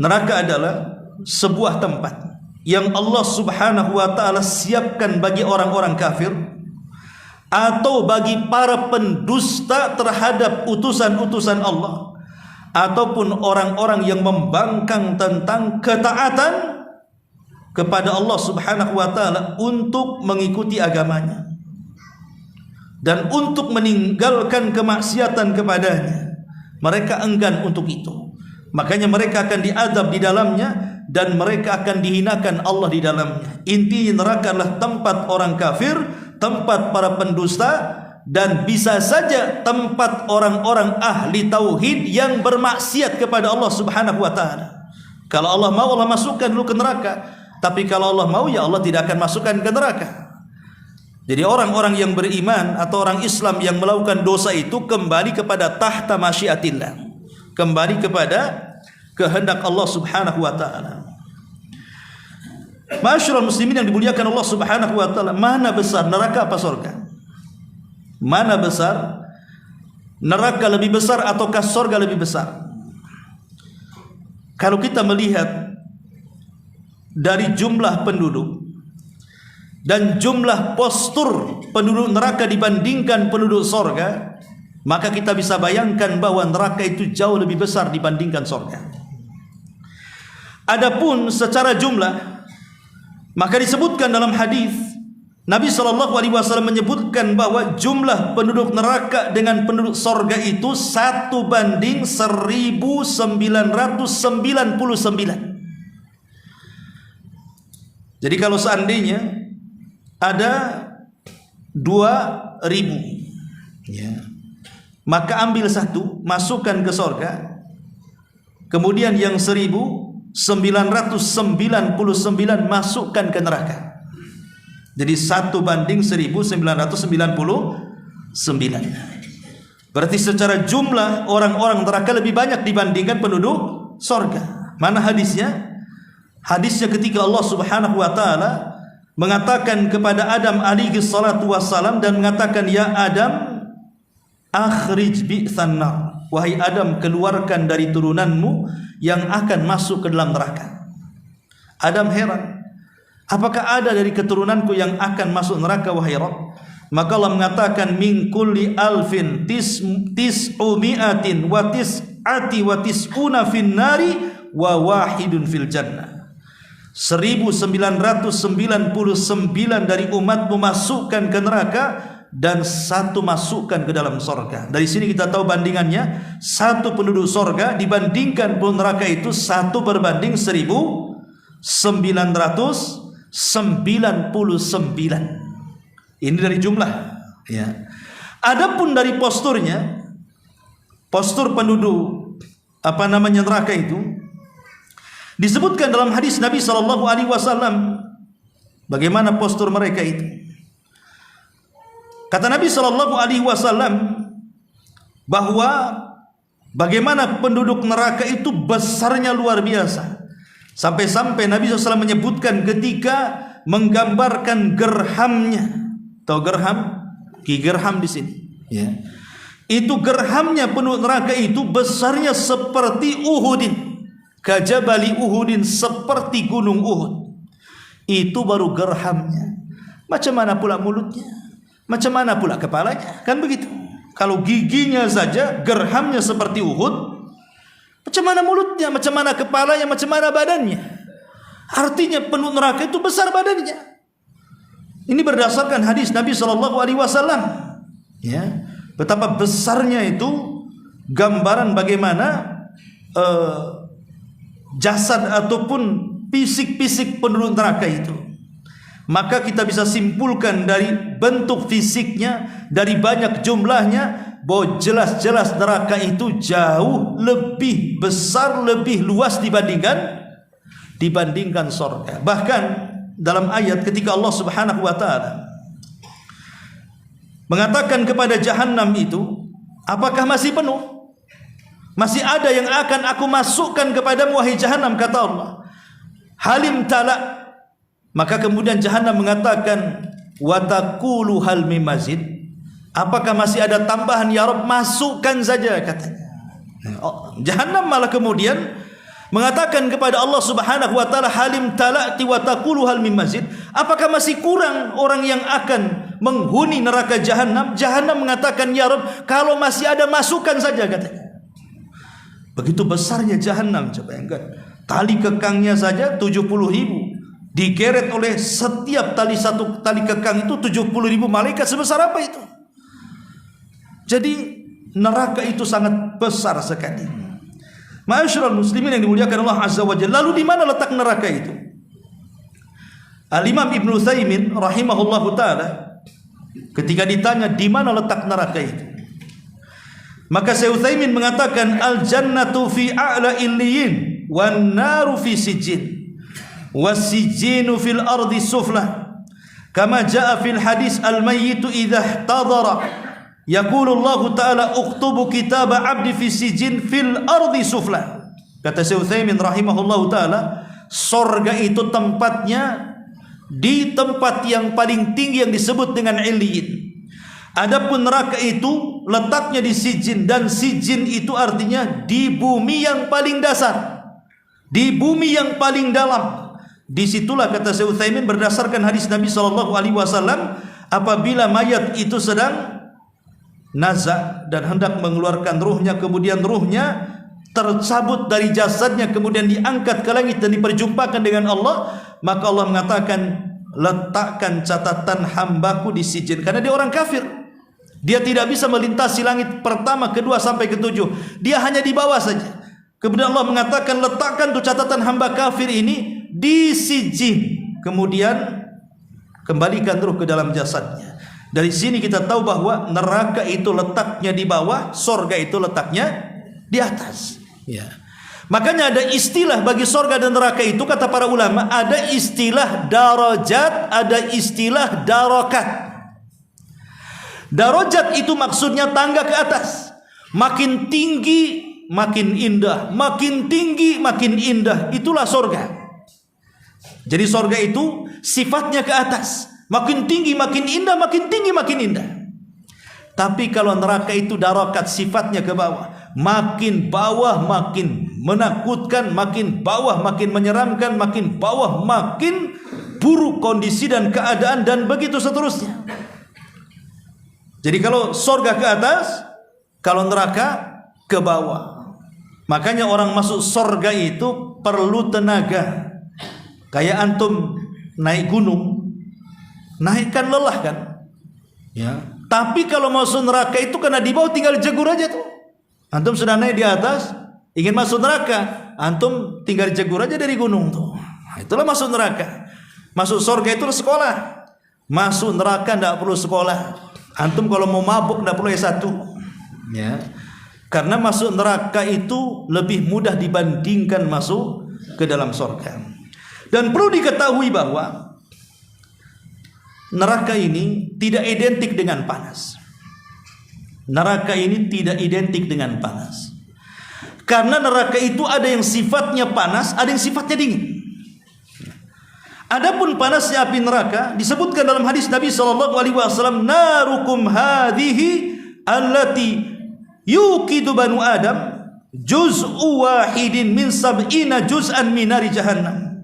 Neraka adalah sebuah tempat yang Allah Subhanahu wa taala siapkan bagi orang-orang kafir atau bagi para pendusta terhadap utusan-utusan Allah ataupun orang-orang yang membangkang tentang ketaatan kepada Allah Subhanahu wa taala untuk mengikuti agamanya dan untuk meninggalkan kemaksiatan kepadanya. Mereka enggan untuk itu. Makanya mereka akan diazab di dalamnya dan mereka akan dihinakan Allah di dalamnya. Intinya neraka adalah tempat orang kafir, tempat para pendusta, dan bisa saja tempat orang-orang ahli tauhid yang bermaksiat kepada Allah Subhanahu wa taala. Kalau Allah mau, Allah masukkan dulu ke neraka. Tapi kalau Allah mau, ya Allah tidak akan masukkan ke neraka. Jadi orang-orang yang beriman atau orang Islam yang melakukan dosa itu kembali kepada tahta masyiatillah, kembali kepada kehendak Allah Subhanahu wa taala. Ma'asyiral muslimin yang dimuliakan Allah Subhanahu wa taala, mana besar neraka apa surga? Mana besar? Neraka lebih besar ataukah surga lebih besar? Kalau kita melihat dari jumlah penduduk dan jumlah postur penduduk neraka dibandingkan penduduk surga, maka kita bisa bayangkan bahwa neraka itu jauh lebih besar dibandingkan surga. Adapun secara jumlah, maka disebutkan dalam hadis Nabi SAW menyebutkan bahwa jumlah penduduk neraka dengan penduduk surga itu 1 banding 1999. Jadi kalau seandainya ada 2000, ya, maka ambil 1 masukkan ke surga, kemudian yang 1999 masukkan ke neraka. Jadi 1 banding 1999. Berarti secara jumlah orang-orang neraka lebih banyak dibandingkan penduduk surga. Mana hadisnya? Hadisnya ketika Allah Subhanahu wa taala mengatakan kepada Adam alaihi salatu wassalam dan mengatakan, ya Adam, akhrij bi'tsan nar. Wahai Adam, keluarkan dari turunanmu yang akan masuk ke dalam neraka. Adam heran, apakah ada dari keturunanku yang akan masuk neraka wahai Rabb? Maka Allah mengatakan, min kulli alfin tis'umi'atin wa tis'ati wa tis'una fin nari wa wahidun fil jannah. 1999 dari umatmu masukkan ke neraka dan 1 masukkan ke dalam surga. Dari sini kita tahu bandingannya, 1 penduduk surga dibandingkan penduduk neraka itu 1 berbanding 1999. Ini dari jumlah, ya. Adapun dari posturnya, postur penduduk neraka itu disebutkan dalam hadis Nabi SAW bagaimana postur mereka itu. Kata Nabi SAW bahwa bagaimana penduduk neraka itu besarnya luar biasa. Sampai-sampai Nabi SAW menyebutkan ketika menggambarkan gerhamnya. Tahu gerham? Ki gerham di sini. Ya. Itu gerhamnya penduduk neraka itu besarnya seperti Uhudin. Kajabali Uhudin, seperti gunung Uhud. Itu baru gerhamnya. Macam mana pula mulutnya? Macam mana pula kepalanya? Kan begitu. Kalau giginya saja gerhamnya seperti Uhud, macam mana mulutnya, macam mana kepalanya, macam mana badannya? Artinya penduduk neraka itu besar badannya. Ini berdasarkan hadis Nabi SAW. Ya, betapa besarnya itu gambaran bagaimana jasad ataupun fisik-fisik penduduk neraka itu. Maka kita bisa simpulkan dari bentuk fisiknya, dari banyak jumlahnya, bahwa jelas-jelas neraka itu jauh lebih besar, lebih luas dibandingkan surga. Bahkan dalam ayat ketika Allah Subhanahu wa taala mengatakan kepada jahanam itu, apakah masih penuh? Masih ada yang akan aku masukkan kepadamu wahai jahanam, kata Allah. Halim tala. Maka kemudian jahanam mengatakan, wa taqulu hal mim mazid? Apakah masih ada tambahan ya Rabb? Masukkan saja, katanya. Jahanam malah kemudian mengatakan kepada Allah Subhanahu wa taala, halim tala'ti wa taqulu hal mim mazid? Apakah masih kurang orang yang akan menghuni neraka jahanam? Jahanam mengatakan, ya Rabb, kalau masih ada masukkan saja, katanya. Begitu besarnya jahanam, coba bayangkan. Tali kekangnya saja 70.000. Digeret oleh setiap satu tali kekang itu 70.000 malaikat. Sebesar apa itu? Jadi neraka itu sangat besar sekali. Ma'asyiral muslimin yang dimuliakan Allah Azza wa Jalla. Lalu di mana letak neraka itu? Al-Imam Ibnu Utsaimin rahimahullahu taala ketika ditanya di mana letak neraka itu, maka Syekh Utsaimin mengatakan, al-jannatu fi a'la illiyin wan naru fi sijjin wasijjinu fil ardi sufla kama jaa fil hadis al-mayyitu idza ihtadara yaqulu Allah taala uktubu kitaba 'abdi fi sijjin fil ardi sufla. Kata Syekh Utsaimin rahimahullahu taala, surga itu tempatnya di tempat yang paling tinggi yang disebut dengan illiyin. Adapun neraka itu letaknya di sijjin, dan sijjin itu artinya di bumi yang paling dasar, di bumi yang paling dalam. Disitulah, kata Syekh Utsaimin, berdasarkan hadis Nabi SAW, apabila mayat itu sedang nazak dan hendak mengeluarkan ruhnya, kemudian ruhnya tercabut dari jasadnya, kemudian diangkat ke langit dan diperjumpakan dengan Allah, maka Allah mengatakan, letakkan catatan hambaku di sijjin. Karena dia orang kafir, dia tidak bisa melintasi langit pertama, kedua sampai ketujuh, dia hanya di bawah saja. Kemudian Allah mengatakan, letakkan tuh catatan hamba kafir ini di sijjin, kemudian kembalikan ruh ke dalam jasadnya. Dari sini kita tahu bahwa neraka itu letaknya di bawah, surga itu letaknya di atas. Ya. Makanya ada istilah bagi surga dan neraka itu, kata para ulama, ada istilah darajat, ada istilah darokat. Darajat itu maksudnya tangga ke atas, makin tinggi makin indah, makin tinggi makin indah, itulah surga. Jadi surga itu sifatnya ke atas, makin tinggi makin indah, makin tinggi makin indah. Tapi kalau neraka itu darokat, sifatnya ke bawah, makin bawah makin menakutkan, makin bawah makin menyeramkan, makin bawah makin buruk kondisi dan keadaan, dan begitu seterusnya. Jadi kalau surga ke atas, kalau neraka ke bawah. Makanya orang masuk surga itu perlu tenaga. Kayak antum naik gunung, naikkan lelah kan? Ya. Tapi kalau masuk neraka itu karena di bawah tinggal jegur aja tuh. Antum sudah naik di atas, ingin masuk neraka, antum tinggal jegur aja dari gunung tuh. Nah, itulah masuk neraka. Masuk surga itu sekolah. Masuk neraka tidak perlu sekolah. Antum kalau mau mabuk tidak perlu S1. Ya. Karena masuk neraka itu lebih mudah dibandingkan masuk ke dalam surga. Dan perlu diketahui bahwa neraka ini tidak identik dengan panas. Neraka ini tidak identik dengan panas. Karena neraka itu ada yang sifatnya panas, ada yang sifatnya dingin. Adapun panasnya api neraka disebutkan dalam hadis Nabi SAW, narukum hadhihi allati yuqidu banu Adam juz'u wahidin min sab'ina juz'an min nari jahannam.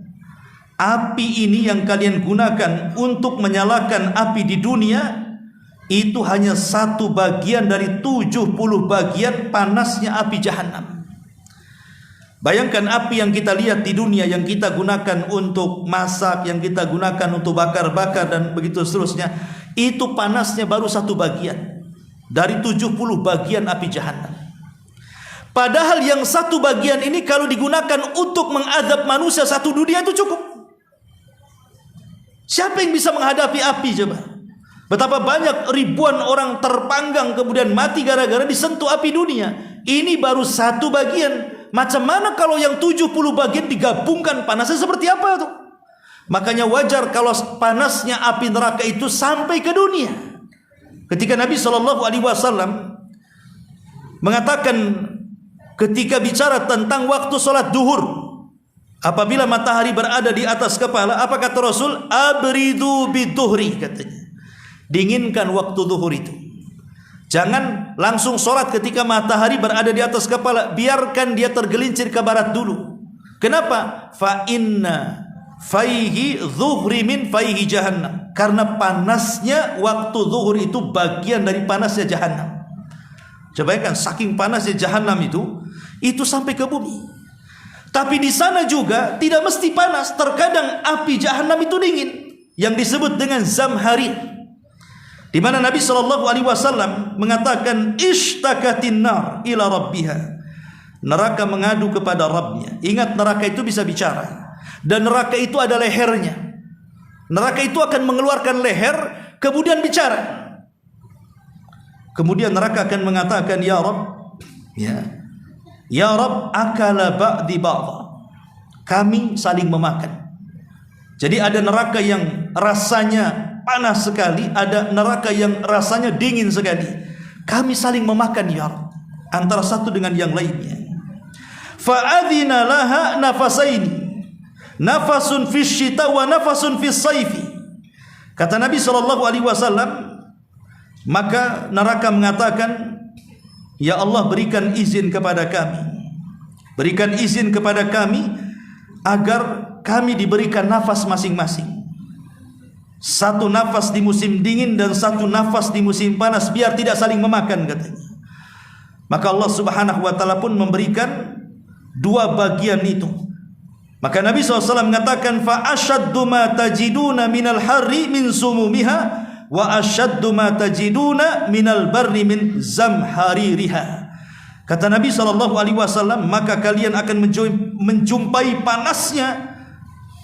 Api ini yang kalian gunakan untuk menyalakan api di dunia itu hanya satu bagian dari 70 bagian panasnya api jahannam. Bayangkan api yang kita lihat di dunia, yang kita gunakan untuk masak, yang kita gunakan untuk bakar-bakar dan begitu seterusnya, itu panasnya baru satu bagian dari 70 bagian api jahannam. Padahal yang satu bagian ini kalau digunakan untuk mengadab manusia satu dunia itu cukup. Siapa yang bisa menghadapi api coba? Betapa banyak ribuan orang terpanggang kemudian mati gara-gara disentuh api dunia. Ini baru satu bagian. Macam mana kalau yang 70 bagian digabungkan, panasnya seperti apa tuh? Makanya wajar kalau panasnya api neraka itu sampai ke dunia. Ketika Nabi SAW mengatakan ketika bicara tentang waktu sholat duhur, apabila matahari berada di atas kepala, apa kata Rasul? Abridu biduhri, katanya. Dinginkan waktu duhur itu. Jangan langsung sholat ketika matahari berada di atas kepala. Biarkan dia tergelincir ke barat dulu. Kenapa? Fa inna faihi zuhri min faihi jahannam. Karena panasnya waktu zuhur itu bagian dari panasnya jahannam. Coba kan, saking panasnya jahannam itu sampai ke bumi. Tapi di sana juga tidak mesti panas. Terkadang api jahannam itu dingin, yang disebut dengan zamharir. Di mana Nabi SAW mengatakan ishtakatin nar ila rabbiha. Neraka mengadu kepada Rabbnya. Ingat, neraka itu bisa bicara. Dan neraka itu ada lehernya. Neraka itu akan mengeluarkan leher kemudian bicara. Kemudian neraka akan mengatakan, ya Rabb, ya Rabb, akala ba'di ba'dha. Kami saling memakan. Jadi ada neraka yang rasanya panas sekali, ada neraka yang rasanya dingin sekali. Kami saling memakan ya Rabb, antara satu dengan yang lainnya. Fa'adhina laha nafasaini, nafasun fis syita wa nafasun fis saifi. Kata Nabi SAW, maka neraka mengatakan, ya Allah, berikan izin kepada kami, berikan izin kepada kami agar kami diberikan nafas masing-masing. Satu nafas di musim dingin dan satu nafas di musim panas, biar tidak saling memakan, katanya. Maka Allah Subhanahu wa taala pun memberikan dua bagian itu. Maka Nabi SAW mengatakan, fa ashaddu ma tajiduna minal harri min sumumiha wa ashaddu ma tajiduna minal barri min zamhaririha. Kata Nabi SAW, maka kalian akan menjumpai panasnya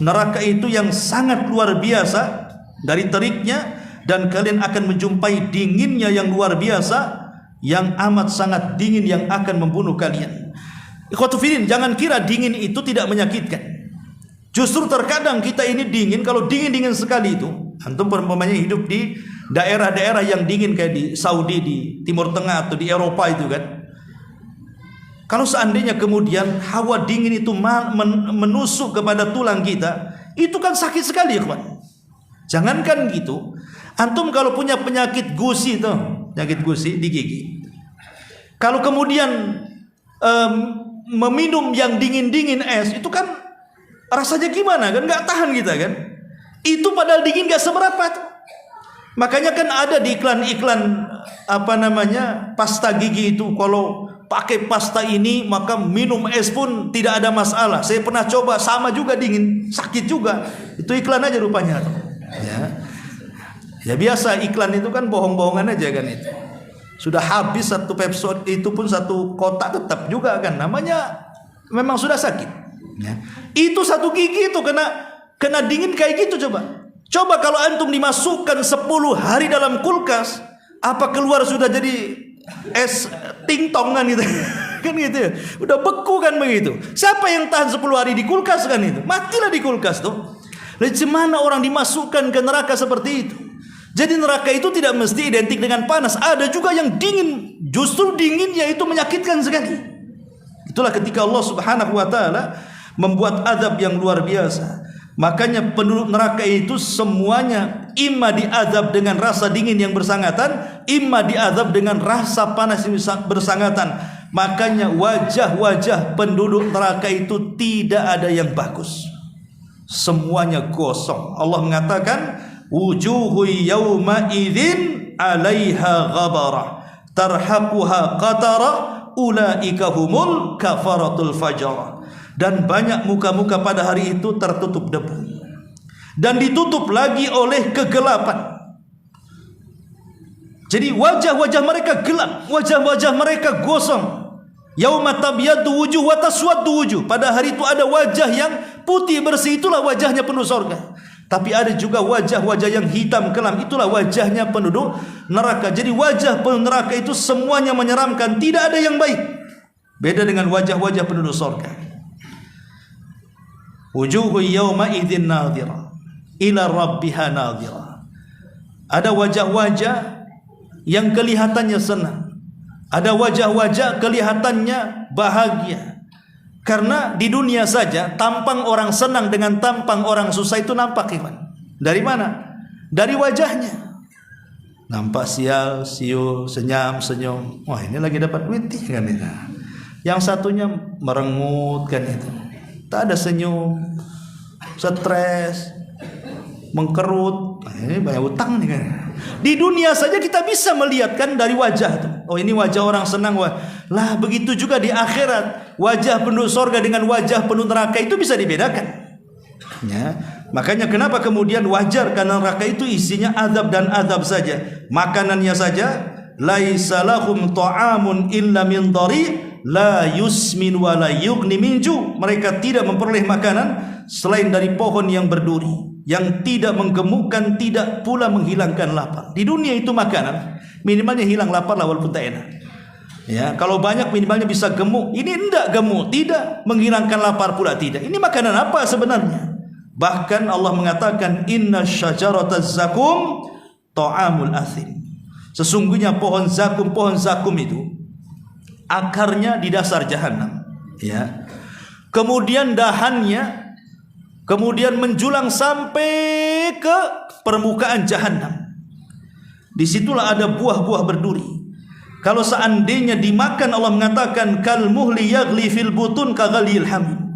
neraka itu yang sangat luar biasa dari teriknya, dan kalian akan menjumpai dinginnya yang luar biasa, yang amat sangat dingin, yang akan membunuh kalian. Ikhwatu fillah, jangan kira dingin itu tidak menyakitkan. Justru terkadang kita ini dingin, kalau dingin-dingin sekali itu, antum umpamanya hidup di daerah-daerah yang dingin kayak di Saudi, di Timur Tengah atau di Eropa itu kan. Kalau seandainya kemudian hawa dingin itu menusuk kepada tulang kita, itu kan sakit sekali, ikhwan. Jangankan gitu, antum kalau punya penyakit gusi tuh, penyakit gusi di gigi, kalau kemudian meminum yang dingin-dingin es, itu kan rasanya gimana kan? Nggak tahan kita kan? Itu padahal dingin nggak seberapa tuh. Makanya kan ada di iklan-iklan pasta gigi itu, kalau pakai pasta ini maka minum es pun tidak ada masalah. Saya pernah coba, sama juga dingin, sakit juga. Itu iklan aja rupanya tuh. Ya biasa, iklan itu kan bohong-bohongan aja kan itu. Sudah habis satu Pepsodent itu pun satu kotak tetap juga kan, namanya memang sudah sakit. Ya. Itu satu gigi itu kena dingin kayak gitu. Coba kalau antum dimasukkan 10 hari dalam kulkas, apa keluar sudah jadi es tingtongan gitu. Kan gitu ya. Udah beku kan begitu. Siapa yang tahan 10 hari di kulkas kan itu? Matilah di kulkas tuh. Bagaimana orang dimasukkan ke neraka seperti itu? Jadi neraka itu tidak mesti identik dengan panas. Ada juga yang dingin. Justru dinginnya itu menyakitkan sekali. Itulah ketika Allah Subhanahu wa taala membuat azab yang luar biasa. Makanya penduduk neraka itu semuanya imma diazab dengan rasa dingin yang bersangatan, imma diazab dengan rasa panas yang bersangatan. Makanya wajah-wajah penduduk neraka itu tidak ada yang bagus, semuanya gosong. Allah mengatakan wujuhu yawma idzin 'alaiha ghabarah tarhaquha qatara ulaika humul kafaratul fajarah. Dan banyak muka-muka pada hari itu tertutup debu dan ditutup lagi oleh kegelapan. Jadi wajah-wajah mereka gelap, wajah-wajah mereka gosong. Yauma tabyaddu wujuh wa taswaddu wujuh. Pada hari itu ada wajah yang putih bersih, itulah wajahnya penuh surga. Tapi ada juga wajah-wajah yang hitam kelam, itulah wajahnya penduduk neraka. Jadi wajah penduduk neraka itu semuanya menyeramkan, tidak ada yang baik. Beda dengan wajah-wajah penduduk surga. Wujuhu yawma idzin nadhira ila rabbiha nadhira. Ada wajah-wajah yang kelihatannya senang, ada wajah-wajah kelihatannya bahagia. Karena di dunia saja tampang orang senang dengan tampang orang susah itu nampak, iman. Dari mana? Dari wajahnya. Nampak sial, siul, senyum, senyum. Wah, ini lagi dapat duit kan itu. Yang satunya merengut kan itu. Tak ada senyum, stres, mengkerut. Ini banyak utang nih kan. Di dunia saja kita bisa melihat kan dari wajah itu. Oh, ini wajah orang senang. Lah begitu juga di akhirat. Wajah penduduk sorga dengan wajah penduduk neraka itu bisa dibedakan. Ya. Makanya kenapa kemudian wajar karena neraka itu isinya azab dan azab saja. Makanannya saja laisa lahum ta'amun illa min dhari' la yusmin wa la yughni min ju'. Mereka tidak memperoleh makanan selain dari pohon yang berduri, yang tidak menggemukkan, tidak pula menghilangkan lapar. Di dunia itu makanan minimalnya hilang lapar lah, walaupun tak enak. Ya, kalau banyak minimalnya bisa gemuk. Ini enggak gemuk, tidak menghilangkan lapar pula tidak. Ini makanan apa sebenarnya? Bahkan Allah mengatakan inna syajarataz zakum ta'amul athim. Sesungguhnya pohon zakum itu akarnya di dasar jahanam, ya. Kemudian dahannya kemudian menjulang sampai ke permukaan jahanam. Disitulah ada buah-buah berduri. Kalau seandainya dimakan, Allah mengatakan kal muhli yaghli fil butun kaghalil hamim.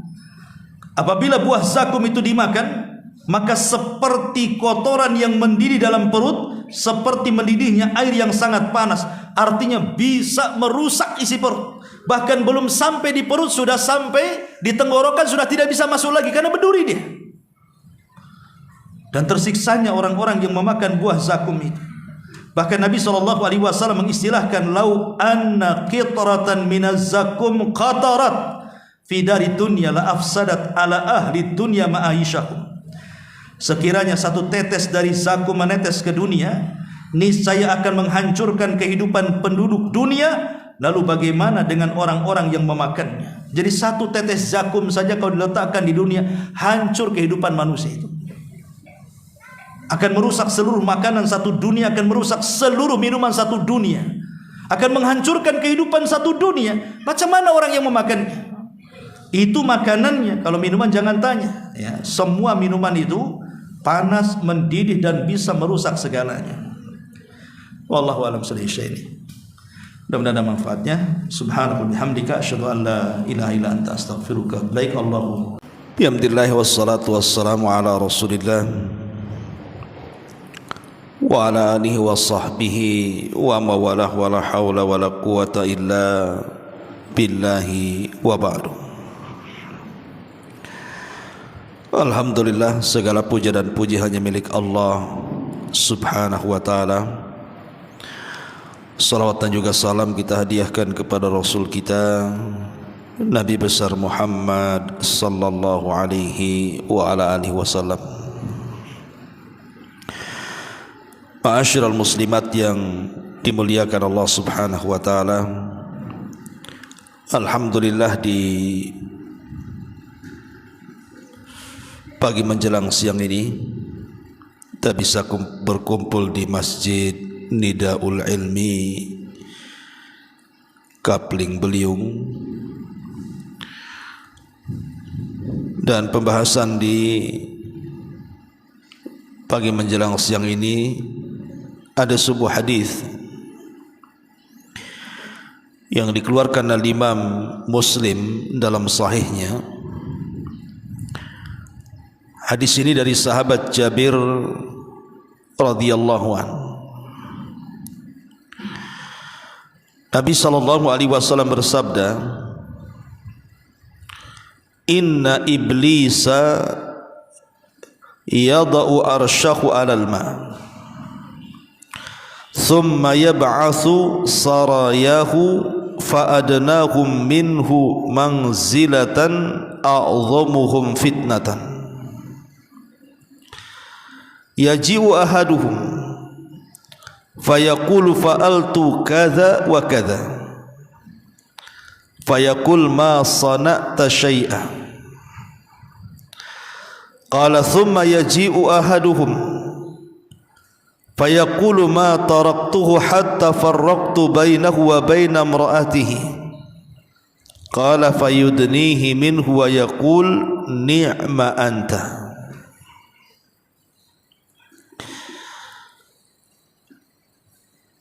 Apabila buah zakum itu dimakan, maka seperti kotoran yang mendidih dalam perut, seperti mendidihnya air yang sangat panas. Artinya bisa merusak isi perut. Bahkan belum sampai di perut, sudah sampai di tenggorokan, sudah tidak bisa masuk lagi karena berduri dia. Dan tersiksanya orang-orang yang memakan buah zakum itu. Bahkan Nabi SAW mengistilahkan lau anna qitratan minaz zakum qatarat fi dari dunya la afsadat ala ahli dunya ma'aishahum. Sekiranya satu tetes dari zakum menetes ke dunia, niscaya akan menghancurkan kehidupan penduduk dunia. Lalu bagaimana dengan orang-orang yang memakannya? Jadi satu tetes zakum saja kalau diletakkan di dunia, hancur kehidupan manusia itu. Akan merusak seluruh makanan satu dunia, akan merusak seluruh minuman satu dunia, akan menghancurkan kehidupan satu dunia. Macam mana orang yang memakannya? Itu makanannya. Kalau minuman jangan tanya, ya. Semua minuman itu panas, mendidih dan bisa merusak segalanya. Wallahu a'lam bishawab. Mudah-mudahan ada manfaatnya. Subhanallah bihamdika asyhadu an la ilaha illa anta astaghfiruka. Baik Allahu. Bihamdillah wassalatu wassalamu ala Rasulillah wa ala alihi wa sahbihi wa mawalah wa la hawla wa la quwata illa billahi wa ba'du. Alhamdulillah, segala puja dan puji hanya milik Allah Subhanahu wa ta'ala. Salawat dan juga salam kita hadiahkan kepada Rasul kita Nabi besar Muhammad sallallahu alaihi wa ala alihi wasallam. Ma'asyiral muslimat yang dimuliakan Allah Subhanahu wa taala. Alhamdulillah, di pagi menjelang siang ini kita bisa berkumpul di Masjid Nidaul 'Ilmi, Kapling, Beliung, Dan pembahasan di pagi menjelang siang ini ada sebuah hadis yang dikeluarkan oleh Imam Muslim dalam sahihnya. Hadis ini dari sahabat Jabir radhiyallahu anhu. Nabi sallallahu alaihi wasallam bersabda, "Inna iblisa yada'u arsyahu 'alal ma' thumma yab'atsu sarayahu fa'adnahum minhu manzilatan a'zamuhum fitnatan yaji'u ahaduhum fayaqulu fa'altu kadha wa kadha fayaqul ma sana'ta syai'a qala thumma yaji'u ahaduhum fayaqulu ma taraktuhu hatta farraqtu bainahu wa baina imra'atihi qala fayudnihi minhu wa yaqul ni'ma anta."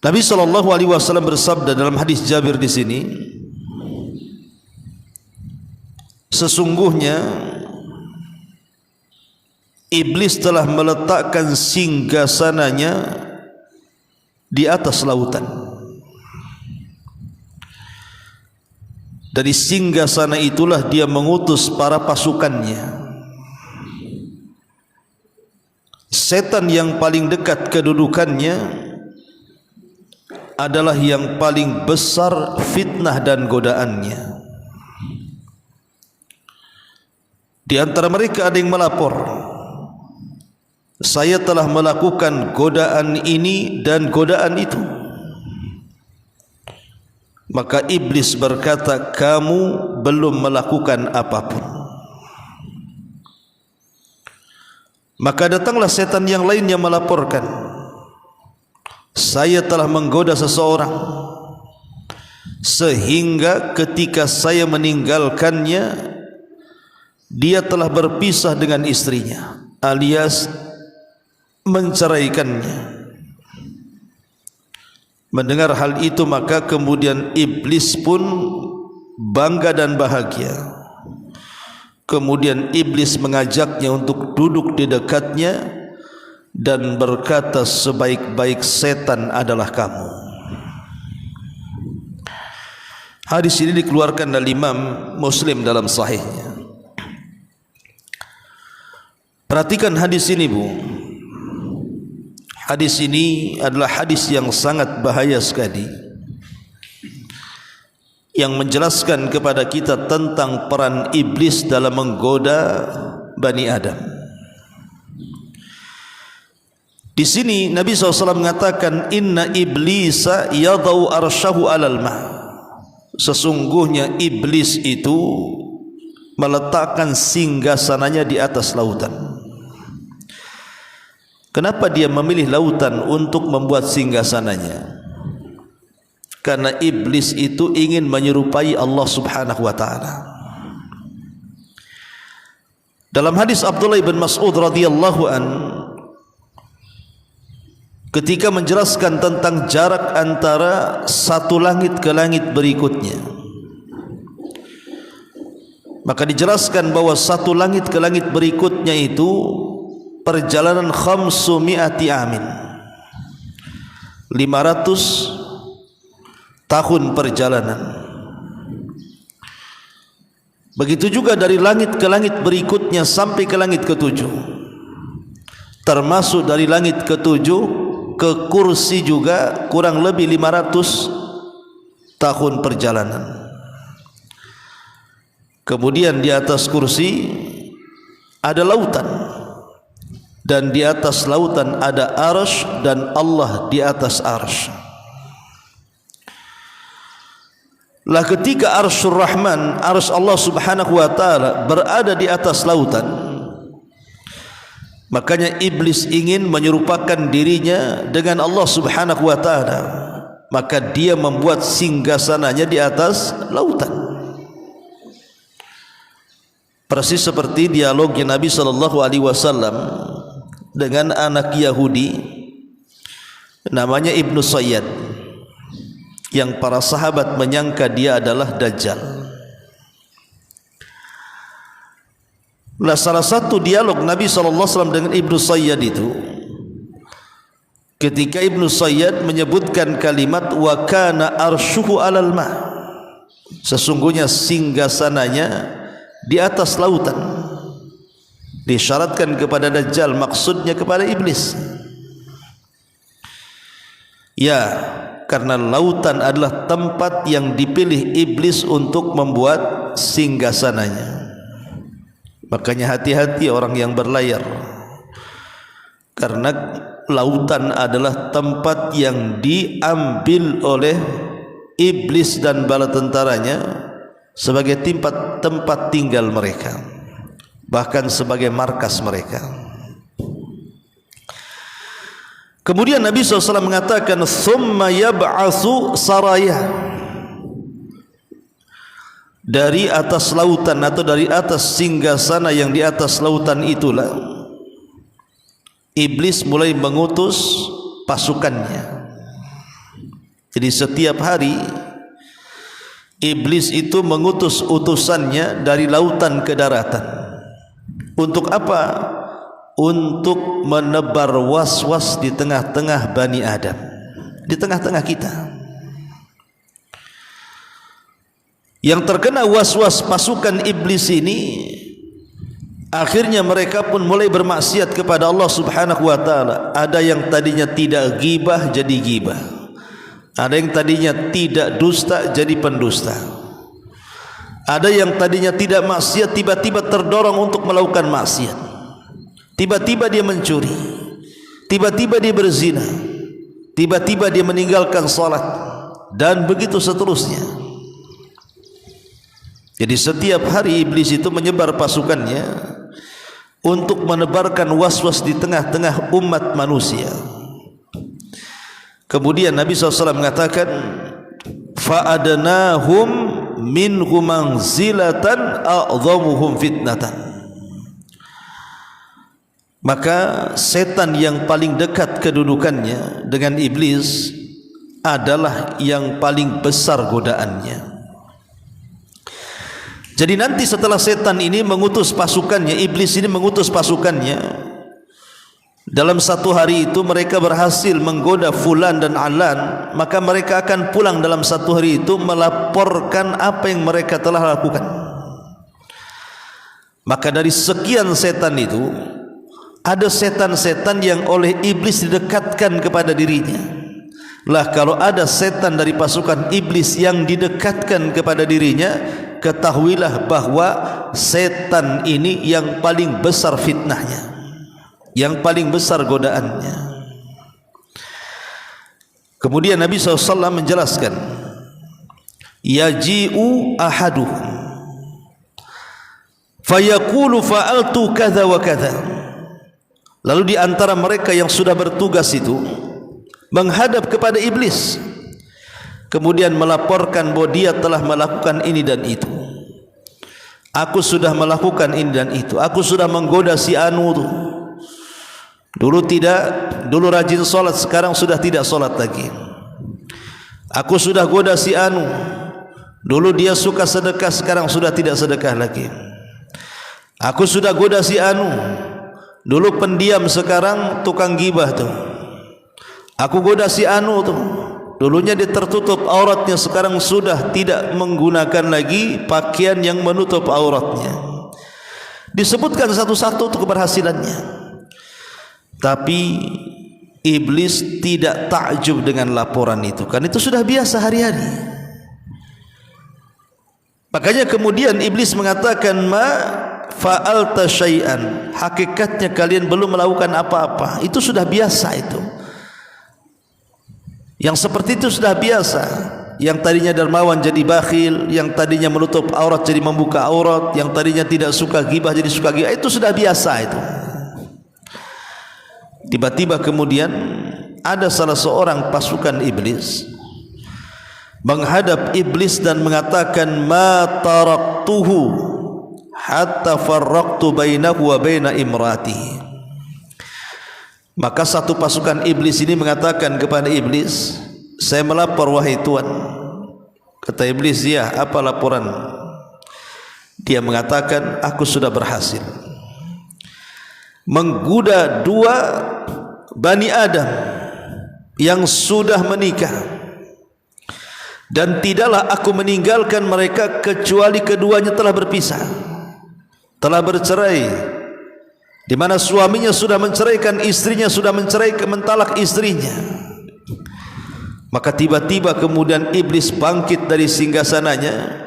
Nabi sallallahu alaihi wasallam bersabda dalam hadis Jabir di sini, sesungguhnya iblis telah meletakkan singgasananya di atas lautan. Dari singgasana itulah dia mengutus para pasukannya. Setan yang paling dekat kedudukannya adalah yang paling besar fitnah dan godaannya. Di antara mereka ada yang melapor, "Saya telah melakukan godaan ini dan godaan itu." Maka iblis berkata, "Kamu belum melakukan apapun." Maka datanglah setan yang lain yang melaporkan, "Saya telah menggoda seseorang sehingga ketika saya meninggalkannya dia telah berpisah dengan istrinya alias menceraikannya." Mendengar hal itu maka kemudian iblis pun bangga dan bahagia. Kemudian iblis mengajaknya untuk duduk di dekatnya dan berkata, "Sebaik-baik setan adalah kamu." Hadis ini dikeluarkan oleh Imam Muslim dalam sahihnya. Perhatikan hadis ini, Bu. Hadis ini adalah hadis yang sangat bahaya sekali, yang menjelaskan kepada kita tentang peran iblis dalam menggoda Bani Adam. Di sini Nabi SAW mengatakan, "Inna iblisa yadau arsyahu 'alal ma'." Sesungguhnya iblis itu meletakkan singgasananya di atas lautan. Kenapa dia memilih lautan untuk membuat singgasananya? Karena iblis itu ingin menyerupai Allah Subhanahu wa taala. Dalam hadis Abdullah bin Mas'ud radhiyallahu an, ketika menjelaskan tentang jarak antara satu langit ke langit berikutnya, maka dijelaskan bahwa satu langit ke langit berikutnya itu perjalanan 500 amin, 500 tahun perjalanan. Begitu juga dari langit ke langit berikutnya sampai ke langit ketujuh, termasuk dari langit ketujuh ke kursi juga kurang lebih 500 tahun perjalanan. Kemudian di atas kursi ada lautan, dan di atas lautan ada arsy, dan Allah di atas arsy. Lah ketika arsyur Rahman, arsy Allah Subhanahu wa taala berada di atas lautan, makanya iblis ingin menyerupakan dirinya dengan Allah Subhanahu wa taala, maka dia membuat singgasananya di atas lautan. persis seperti dialognya Nabi SAW dengan anak Yahudi namanya Ibnu Sayyad, yang para sahabat menyangka dia adalah Dajjal. Nah, salah satu dialog Nabi SAW dengan Ibnu Sayyad itu, ketika Ibnu Sayyad menyebutkan kalimat wa kana arsyuhu alal ma, sesungguhnya singgasananya di atas lautan, disyaratkan kepada Dajjal, maksudnya kepada iblis. Ya, karena lautan adalah tempat yang dipilih iblis untuk membuat singgasananya. Makanya hati-hati orang yang berlayar, karena lautan adalah tempat yang diambil oleh iblis dan bala tentaranya sebagai tempat tinggal mereka, bahkan sebagai markas mereka. Kemudian Nabi SAW mengatakan thumma yab'atsu saraya, dari atas lautan atau dari atas singgasana yang di atas lautan itulah iblis mulai mengutus pasukannya. Jadi setiap hari iblis itu mengutus utusannya dari lautan ke daratan. Untuk apa? Untuk menebar was-was di tengah-tengah Bani Adam, di tengah-tengah kita. Yang terkena was-was pasukan iblis ini, akhirnya mereka pun mulai bermaksiat kepada Allah Subhanahu wa taala. Ada yang tadinya tidak ghibah jadi ghibah. Ada yang tadinya tidak dusta jadi pendusta. Ada yang tadinya tidak maksiat tiba-tiba terdorong untuk melakukan maksiat. Tiba-tiba dia mencuri, tiba-tiba dia berzina, tiba-tiba dia meninggalkan salat, dan begitu seterusnya. Jadi setiap hari iblis itu menyebar pasukannya untuk menebarkan was-was di tengah-tengah umat manusia. Kemudian Nabi SAW mengatakan fa'adnahum minhum manzilatan a'dhamuhum fitnatan, maka setan yang paling dekat kedudukannya dengan iblis adalah yang paling besar godaannya. Jadi nanti setelah setan ini mengutus pasukannya, iblis ini mengutus pasukannya, dalam satu hari itu mereka berhasil menggoda fulan dan alan, maka mereka akan pulang dalam satu hari itu melaporkan apa yang mereka telah lakukan. Maka dari sekian setan itu, ada setan-setan yang oleh iblis didekatkan kepada dirinya. Lah kalau ada setan dari pasukan iblis yang didekatkan kepada dirinya, ketahuilah bahwa setan ini yang paling besar fitnahnya, yang paling besar godaannya. Kemudian Nabi SAW menjelaskan, yaji'u ahaduhum fayaqulu fa'altu kadza wa kadza. Lalu di antara mereka yang sudah bertugas itu menghadap kepada iblis, kemudian melaporkan bahwa dia telah melakukan ini dan itu. Aku sudah melakukan ini dan itu. Aku sudah menggoda si anu tuh. Dulu rajin solat, sekarang sudah tidak solat lagi. Aku sudah goda si anu. Dulu dia suka sedekah, sekarang sudah tidak sedekah lagi. Aku sudah goda si anu. Dulu pendiam, sekarang tukang gibah tuh. Aku goda si anu tuh. Dulunya dia tertutup auratnya, sekarang sudah tidak menggunakan lagi pakaian yang menutup auratnya. Disebutkan satu-satu untuk keberhasilannya. Tapi iblis tidak takjub dengan laporan itu, kan itu sudah biasa hari-hari. Makanya kemudian iblis mengatakan ma fa'alta syai'an, hakikatnya kalian belum melakukan apa-apa. Itu sudah biasa itu. Yang seperti itu sudah biasa. Yang tadinya dermawan jadi bakhil, yang tadinya menutup aurat jadi membuka aurat, yang tadinya tidak suka ghibah jadi suka ghibah. Itu sudah biasa itu. Tiba-tiba kemudian ada salah seorang pasukan iblis menghadap iblis dan mengatakan ma taraktuhu hatta farraqtu bainahu wa baina imratihi. Maka satu pasukan iblis ini mengatakan kepada iblis, saya melapor wahai Tuhan. Kata iblis, ya, apa laporan? Dia mengatakan, aku sudah berhasil menggoda dua Bani Adam yang sudah menikah, dan tidaklah aku meninggalkan mereka kecuali keduanya telah berpisah, telah bercerai, di mana suaminya sudah menceraikan istrinya, sudah menceraikan, mentalak istrinya. Maka tiba-tiba kemudian iblis bangkit dari singgasananya,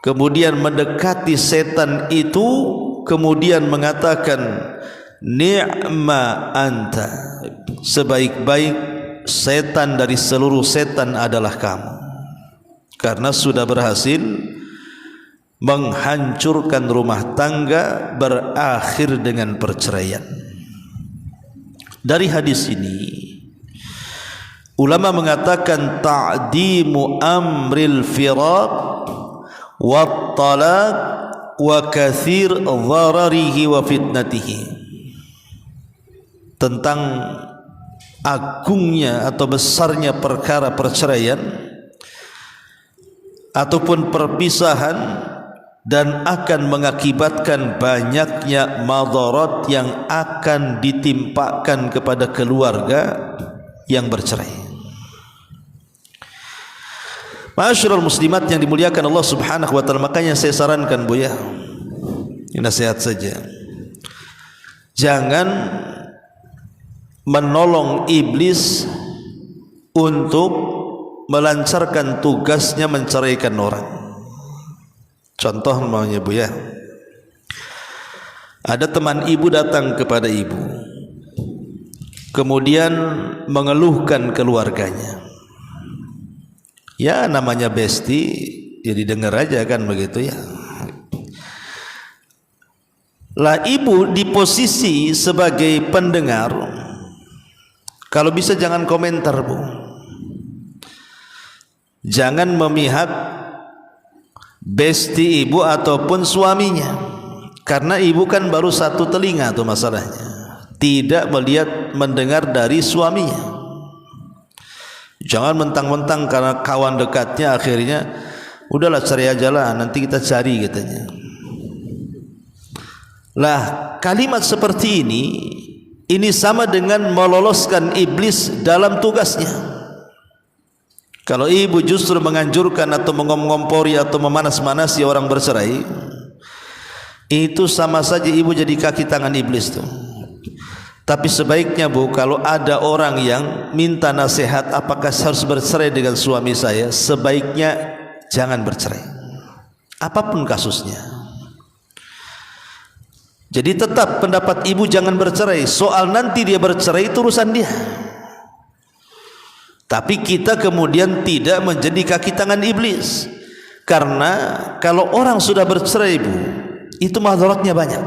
kemudian mendekati setan itu, kemudian mengatakan, ni'ma anta, sebaik-baik setan dari seluruh setan adalah kamu, karena sudah berhasil menghancurkan rumah tangga, berakhir dengan perceraian. Dari hadis ini ulama mengatakan ta'dimu amril firaq wa talaq wa kathir dhararihi wa fitnatihi, tentang agungnya atau besarnya perkara perceraian ataupun perpisahan, dan akan mengakibatkan banyaknya madarat yang akan ditimpakan kepada keluarga yang bercerai. Ma'asyiral muslimat yang dimuliakan Allah Subhanahu wa taala, makanya saya sarankan Bu ya, ini nasihat saja, jangan menolong iblis untuk melancarkan tugasnya menceraikan orang. Contoh maunya Bu ya, ada teman ibu datang kepada ibu, kemudian mengeluhkan keluarganya. Ya, namanya besti, ya didengar aja kan begitu ya. Lah ibu di posisi sebagai pendengar, kalau bisa jangan komentar Bu, jangan memihak besti ibu ataupun suaminya, karena ibu kan baru satu telinga tuh masalahnya, tidak melihat mendengar dari suaminya. Jangan mentang-mentang karena kawan dekatnya akhirnya udahlah cari aja lah, nanti kita cari katanya. Lah kalimat seperti ini sama dengan meloloskan iblis dalam tugasnya. Kalau ibu justru menganjurkan atau mengompori atau memanas-manasi orang bercerai, itu sama saja ibu jadi kaki tangan iblis tuh. Tapi sebaiknya Bu, kalau ada orang yang minta nasihat apakah harus bercerai dengan suami saya, sebaiknya jangan bercerai, apapun kasusnya. Jadi tetap pendapat ibu jangan bercerai, soal nanti dia bercerai itu urusan dia. Tapi kita kemudian tidak menjadi kaki tangan iblis, karena kalau orang sudah bercerai Bu, itu madaratnya banyak,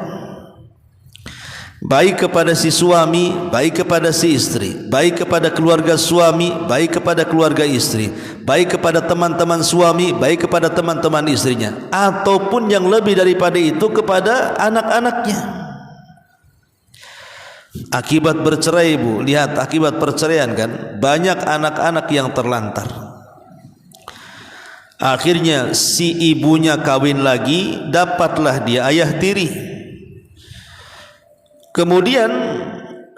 baik kepada si suami, baik kepada si istri, baik kepada keluarga suami, baik kepada keluarga istri, baik kepada teman-teman suami, baik kepada teman-teman istrinya, ataupun yang lebih daripada itu kepada anak-anaknya. Akibat bercerai Bu, lihat akibat perceraian kan, banyak anak-anak yang terlantar. Akhirnya si ibunya kawin lagi, dapatlah dia ayah tiri. Kemudian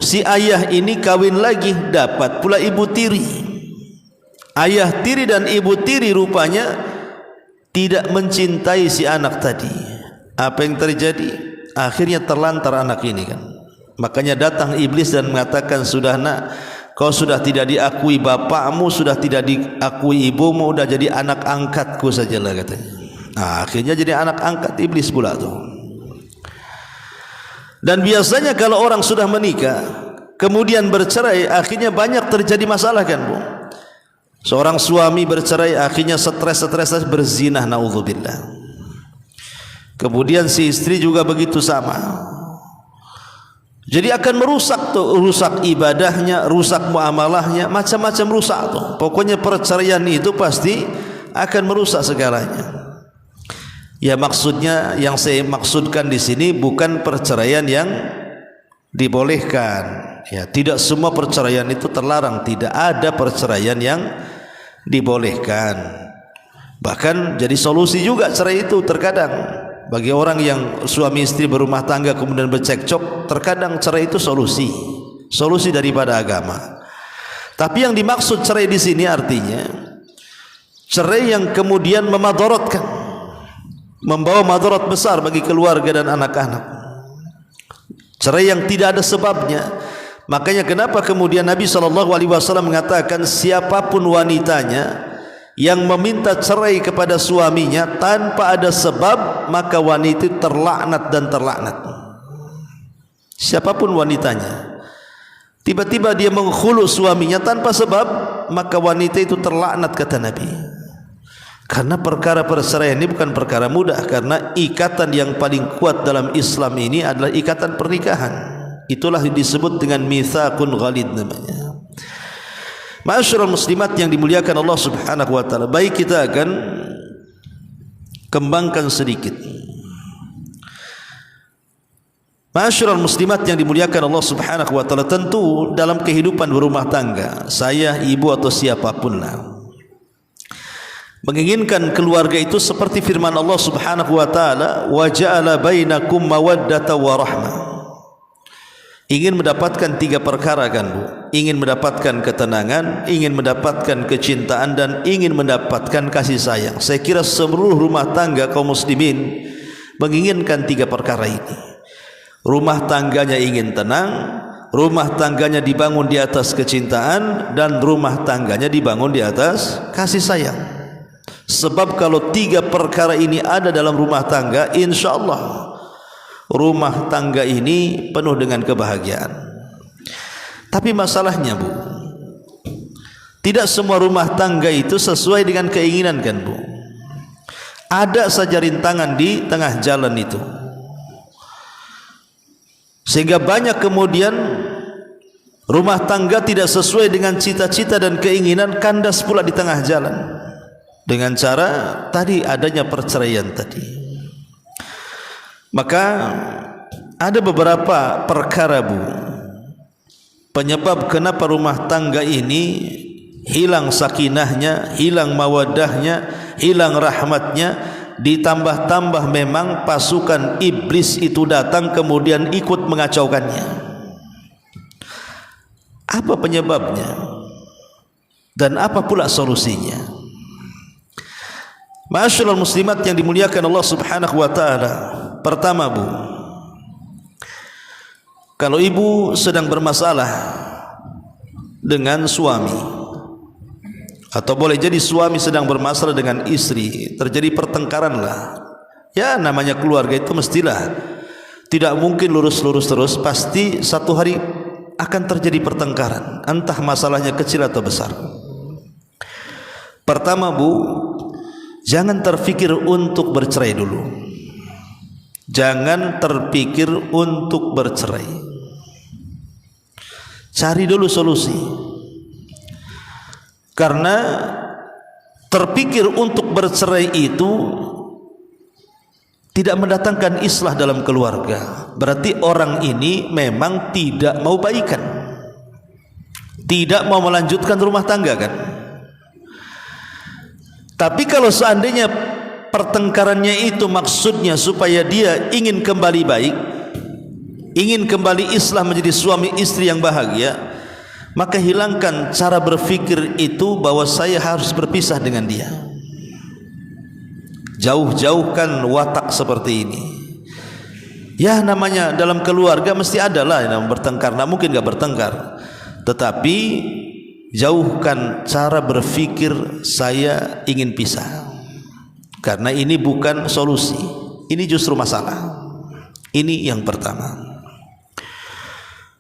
si ayah ini kawin lagi, dapat pula ibu tiri. Ayah tiri dan ibu tiri rupanya tidak mencintai si anak tadi. Apa yang terjadi? Akhirnya terlantar anak ini kan. Makanya datang iblis dan mengatakan, sudah nak, kau sudah tidak diakui bapakmu, sudah tidak diakui ibumu, sudah jadi anak angkatku sajalah katanya. Nah, akhirnya jadi anak angkat iblis pula tuh. Dan biasanya kalau orang sudah menikah kemudian bercerai, akhirnya banyak terjadi masalah kan Bu. Seorang suami bercerai akhirnya stres berzinah, naudzubillah. Kemudian si istri juga begitu sama. Jadi akan merusak tuh, rusak ibadahnya, rusak muamalahnya, macam-macam rusak tuh. Pokoknya perceraian itu pasti akan merusak segalanya. Ya, maksudnya yang saya maksudkan di sini bukan perceraian yang dibolehkan. Ya, tidak semua perceraian itu terlarang, tidak ada perceraian yang dibolehkan. Bahkan jadi solusi juga cerai itu terkadang bagi orang yang suami istri berumah tangga kemudian bercekcok, terkadang cerai itu solusi daripada agama. Tapi yang dimaksud cerai di sini artinya cerai yang kemudian memadaratkan, membawa madarat besar bagi keluarga dan anak-anak. Cerai yang tidak ada sebabnya. Makanya kenapa kemudian Nabi SAW mengatakan siapapun wanitanya yang meminta cerai kepada suaminya tanpa ada sebab, maka wanita itu terlaknat dan terlaknat. Siapapun wanitanya, tiba-tiba dia menghulu suaminya tanpa sebab, maka wanita itu terlaknat, kata Nabi. Karena perkara perceraian ini bukan perkara mudah, karena ikatan yang paling kuat dalam Islam ini adalah ikatan pernikahan. Itulah disebut dengan mitsaqun ghalid namanya. Ma'asyiral muslimat yang dimuliakan Allah Subhanahu wa taala, baik kita akan kembangkan sedikit. Ma'asyiral muslimat yang dimuliakan Allah Subhanahu wa taala, tentu dalam kehidupan berumah tangga, saya, ibu atau siapapun lah, menginginkan keluarga itu seperti firman Allah Subhanahu wa taala, wa ja'ala bainakum mawaddata wa rahmah. Ingin mendapatkan 3 perkara kan Bu? Ingin mendapatkan ketenangan, ingin mendapatkan kecintaan, dan ingin mendapatkan kasih sayang. Saya kira seluruh rumah tangga kaum muslimin menginginkan 3 perkara ini. Rumah tangganya ingin tenang, rumah tangganya dibangun di atas kecintaan, dan rumah tangganya dibangun di atas kasih sayang. Sebab kalau 3 perkara ini ada dalam rumah tangga, insya Allah rumah tangga ini penuh dengan kebahagiaan. Tapi masalahnya Bu, tidak semua rumah tangga itu sesuai dengan keinginan kan Bu. Ada saja rintangan di tengah jalan itu, sehingga banyak kemudian rumah tangga tidak sesuai dengan cita-cita dan keinginan, kandas pula di tengah jalan dengan cara tadi adanya perceraian tadi. Maka ada beberapa perkara Bu, penyebab kenapa rumah tangga ini hilang sakinahnya, hilang mawaddahnya, hilang rahmatnya, ditambah-tambah memang pasukan iblis itu datang kemudian ikut mengacaukannya. Apa penyebabnya? Dan apa pula solusinya? Ma'asyiral muslimat yang dimuliakan Allah Subhanahu wa taala, pertama Bu, kalau ibu sedang bermasalah dengan suami, atau boleh jadi suami sedang bermasalah dengan istri, terjadi pertengkaran lah. Ya, namanya keluarga itu mestilah tidak mungkin lurus-lurus terus, pasti satu hari akan terjadi pertengkaran, entah masalahnya kecil atau besar. Pertama Bu, jangan terfikir untuk bercerai dulu. Jangan terpikir untuk bercerai. Cari dulu solusi. Karena terpikir untuk bercerai itu tidak mendatangkan islah dalam keluarga. Berarti orang ini memang tidak mau baikan, tidak mau melanjutkan rumah tangga kan. Tapi kalau seandainya pertengkarannya itu maksudnya supaya dia ingin kembali baik, ingin kembali islah menjadi suami istri yang bahagia, maka hilangkan cara berfikir itu bahwa saya harus berpisah dengan dia. Jauh-jauhkan watak seperti ini. Ya, namanya dalam keluarga mesti ada lah yang bertengkar, nah mungkin gak bertengkar, tetapi jauhkan cara berfikir saya ingin pisah. Karena ini bukan solusi, ini justru masalah. Ini yang pertama.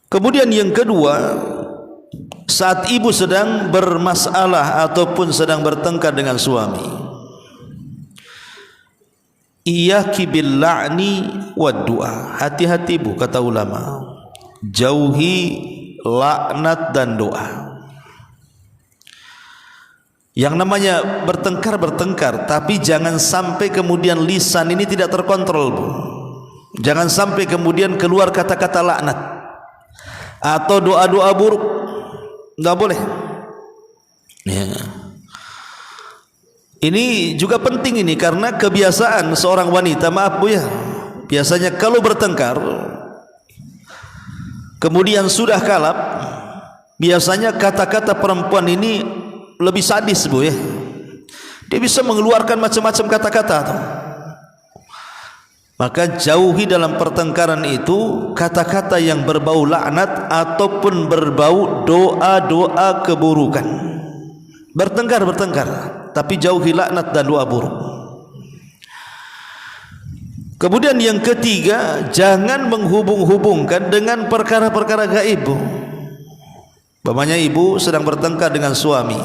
Kemudian yang kedua, saat ibu sedang bermasalah ataupun sedang bertengkar dengan suami, iyyaki bil la'ni wad du'a. Hati-hati Bu, kata ulama, jauhi laknat dan doa. Yang namanya bertengkar, tapi jangan sampai kemudian lisan ini tidak terkontrol, Bu. Jangan sampai kemudian keluar kata-kata laknat atau doa-doa buruk. Enggak boleh. Ya. Ini juga penting ini karena kebiasaan seorang wanita, maaf Bu ya, biasanya kalau bertengkar kemudian sudah kalap, biasanya kata-kata perempuan ini lebih sadis, Bu ya. Dia bisa mengeluarkan macam-macam kata-kata tuh. Maka jauhi dalam pertengkaran itu kata-kata yang berbau laknat ataupun berbau doa-doa keburukan. Bertengkar, tapi jauhi laknat dan doa buruk. Kemudian yang ketiga, jangan menghubung-hubungkan dengan perkara-perkara gaib. Umpamanya ibu sedang bertengkar dengan suami,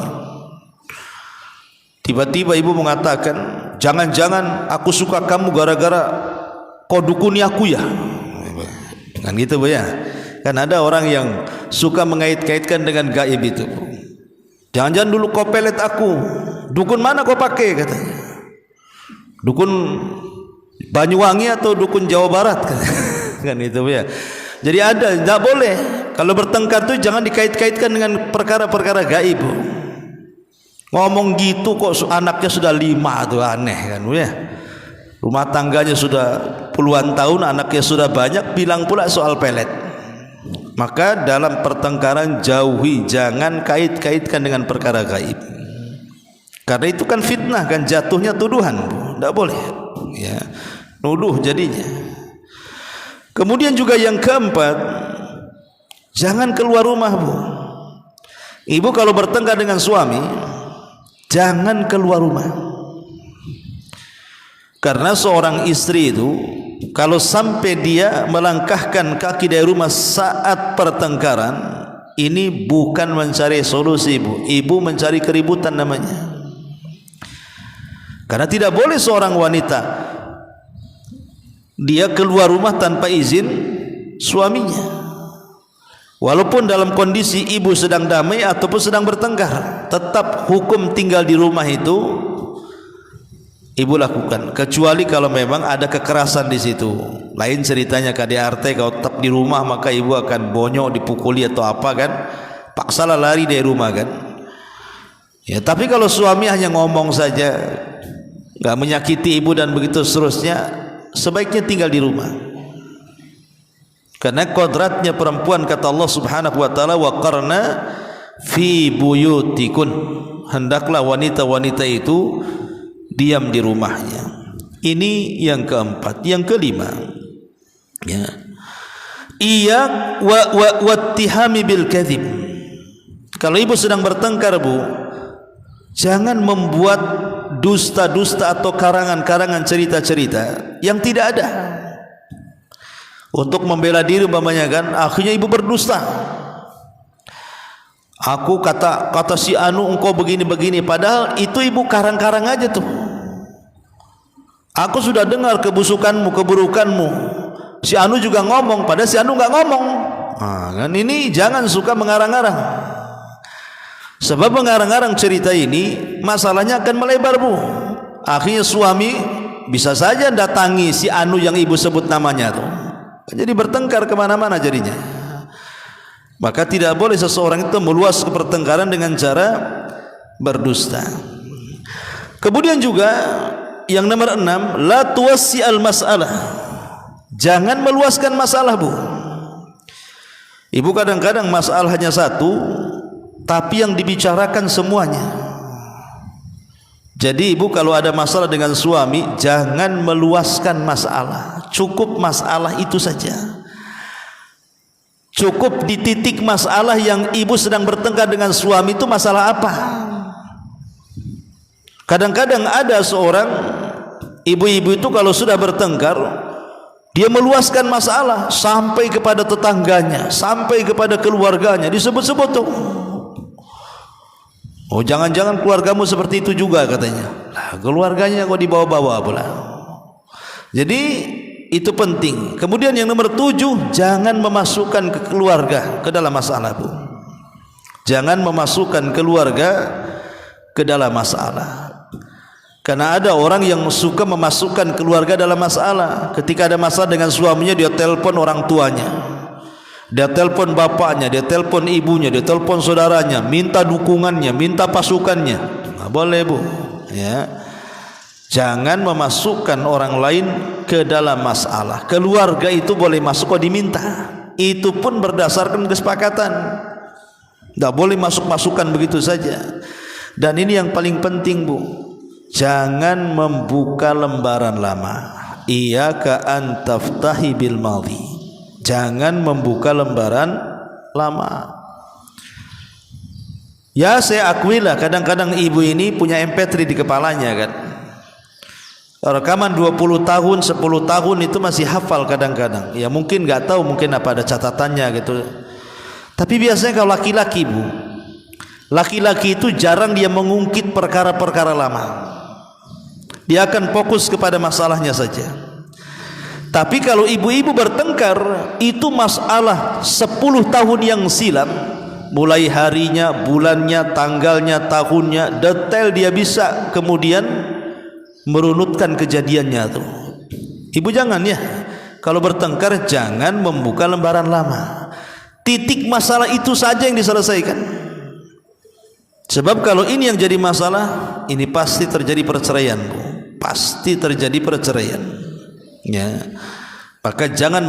tiba-tiba ibu mengatakan, jangan-jangan aku suka kamu gara-gara kau dukuni aku ya. Kan gitu Bu ya. Kan ada orang yang suka mengait-kaitkan dengan gaib itu. Jangan-jangan dulu kau pelet aku. Dukun mana kau pakai katanya? Dukun Banyuwangi atau dukun Jawa Barat kan itu ya. Jadi ada, tidak boleh. Kalau bertengkar tuh jangan dikait-kaitkan dengan perkara-perkara gaib. Ngomong gitu kok anaknya sudah 5 tuh aneh kan ya. Rumah tangganya sudah puluhan tahun, anaknya sudah banyak, bilang pula soal pelet. Maka dalam pertengkaran jauhi, jangan kait-kaitkan dengan perkara gaib. Karena itu kan fitnah, kan jatuhnya tuduhan, tidak boleh. Ya, nuduh jadinya. Kemudian juga yang keempat, jangan keluar rumah, Bu. Ibu kalau bertengkar dengan suami, jangan keluar rumah. Karena seorang istri itu kalau sampai dia melangkahkan kaki dari rumah saat pertengkaran, ini bukan mencari solusi, Bu. Ibu mencari keributan namanya. Karena tidak boleh seorang wanita dia keluar rumah tanpa izin suaminya, walaupun dalam kondisi ibu sedang damai ataupun sedang bertengkar, tetap hukum tinggal di rumah itu ibu lakukan, kecuali kalau memang ada kekerasan di situ. Lain ceritanya KDRT, kalau tetap di rumah maka ibu akan bonyok, dipukuli atau apa kan, paksalah lari dari rumah kan. Ya, tapi kalau suami hanya ngomong saja, nggak menyakiti ibu dan begitu seterusnya, sebaiknya tinggal di rumah. Karena kodratnya perempuan, kata Allah Subhanahu wa taala, wa qarna fi buyutikun, hendaklah wanita-wanita itu diam di rumahnya. Ini yang keempat. Yang kelima, ya, iya wattihami bil kadzib. Kalau ibu sedang bertengkar, Bu, jangan membuat dusta-dusta atau karangan-karangan cerita-cerita yang tidak ada untuk membela diri. Umpamanya kan, akhirnya ibu berdusta. Aku kata si anu engkau begini-begini, padahal itu ibu karang-karang aja tuh. Aku sudah dengar kebusukanmu, keburukanmu. Si anu juga ngomong, padahal si anu nggak ngomong. Nah, kan ini jangan suka mengarang-arang. Sebab mengarang-arang cerita ini masalahnya akan melebar, Bu. Akhirnya suami bisa saja datangi si anu yang ibu sebut namanya tuh. Jadi bertengkar kemana-mana jadinya. Maka tidak boleh seseorang itu meluas ke pertengkaran dengan cara berdusta. Kemudian juga yang nomor 6, la tuwassi al masalah. Jangan meluaskan masalah, Bu. Ibu kadang-kadang masalah hanya satu, tapi yang dibicarakan semuanya. Jadi ibu kalau ada masalah dengan suami, jangan meluaskan masalah. Cukup masalah itu saja. Cukup di titik masalah yang ibu sedang bertengkar dengan suami itu masalah apa. Kadang-kadang ada seorang ibu-ibu itu kalau sudah bertengkar, dia meluaskan masalah sampai kepada tetangganya, sampai kepada keluarganya, disebut-sebut tuh. Oh, jangan-jangan keluargamu seperti itu juga katanya. Lah, keluarganya kok dibawa-bawa pula. Jadi itu penting. Kemudian yang nomor 7, jangan memasukkan ke keluarga ke dalam masalah, Bu. Jangan memasukkan keluarga ke dalam masalah. Karena ada orang yang suka memasukkan keluarga dalam masalah. Ketika ada masalah dengan suaminya, dia telepon orang tuanya, dia telepon bapaknya, dia telepon ibunya, dia telepon saudaranya, minta dukungannya, minta pasukannya. Nggak boleh, Bu, ya. Jangan memasukkan orang lain ke dalam masalah. Keluarga itu boleh masuk kalau diminta, itu pun berdasarkan kesepakatan. Nggak boleh masuk-masukkan begitu saja. Dan ini yang paling penting, Bu, jangan membuka lembaran lama. Iyyaka an taftahi bil madhi. Jangan membuka lembaran lama. Ya, saya akuilah kadang-kadang ibu ini punya MP3 di kepalanya kan. Rekaman 20 tahun, 10 tahun itu masih hafal kadang-kadang. Ya mungkin enggak tahu, mungkin apa ada catatannya gitu. Tapi biasanya kalau laki-laki, Bu, laki-laki itu jarang dia mengungkit perkara-perkara lama. Dia akan fokus kepada masalahnya saja. Tapi kalau ibu-ibu bertengkar, itu masalah 10 tahun yang silam, mulai harinya, bulannya, tanggalnya, tahunnya, detail dia bisa kemudian merunutkan kejadiannya tuh. Ibu jangan ya, kalau bertengkar jangan membuka lembaran lama. Titik masalah itu saja yang diselesaikan. Sebab kalau ini yang jadi masalah, ini pasti terjadi perceraian, Bu. Pasti terjadi perceraian. Ya. Maka jangan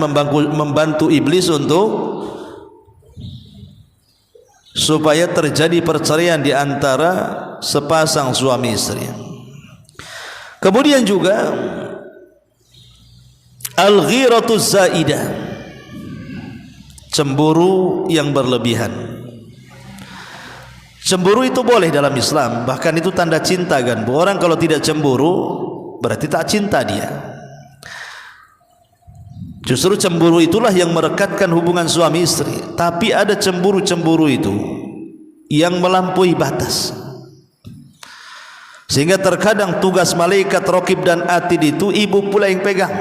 membantu iblis untuk supaya terjadi perceraian di antara sepasang suami istri. Kemudian juga al-ghiratu zaidah, cemburu yang berlebihan. Cemburu itu boleh dalam Islam, bahkan itu tanda cinta kan. Orang kalau tidak cemburu berarti tak cinta dia. Justru cemburu itulah yang merekatkan hubungan suami istri. Tapi ada cemburu-cemburu itu yang melampaui batas, sehingga terkadang tugas malaikat raqib dan atid itu ibu pula yang pegang.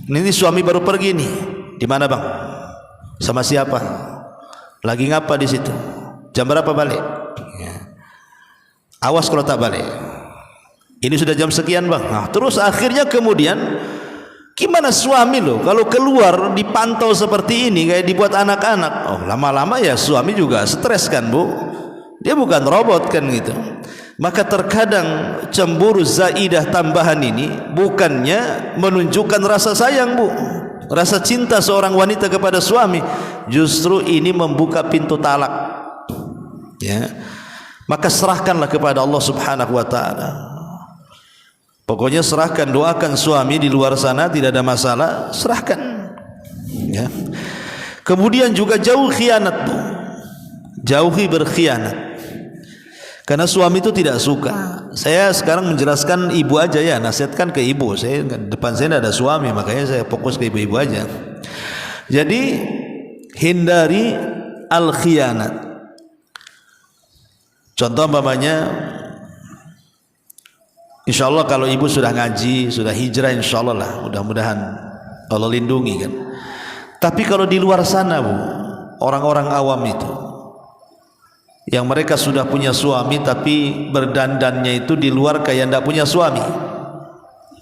Ini suami baru pergi nih. Di mana, Bang? Sama siapa? Lagi ngapa di situ? Jam berapa balik? Ya. Awas kalau tak balik. Ini sudah jam sekian, Bang. Nah, terus akhirnya kemudian gimana suami loh kalau keluar dipantau seperti ini, kayak dibuat anak-anak. Oh, lama-lama ya suami juga stres kan, Bu. Dia bukan robot kan gitu. Maka terkadang cemburu zaidah tambahan ini bukannya menunjukkan rasa sayang, Bu, rasa cinta seorang wanita kepada suami, justru ini membuka pintu talak. Ya. Maka serahkanlah kepada Allah Subhanahu wa taala. Pokoknya serahkan, doakan suami di luar sana tidak ada masalah, serahkan. Ya. Kemudian juga jauh khianat, Bu. Jauhi berkhianat. Karena suami itu tidak suka. Saya sekarang menjelaskan ibu aja ya, nasihatkan ke ibu. Saya depan saya tidak ada suami, makanya saya fokus ke ibu-ibu aja. Jadi hindari al-khianat. Contoh umpamanya, insya Allah kalau ibu sudah ngaji, sudah hijrah, insya Allah lah, mudah-mudahan Allah lindungi kan. Tapi kalau di luar sana, Bu, orang-orang awam itu yang mereka sudah punya suami tapi berdandannya itu di luar kayak tidak punya suami,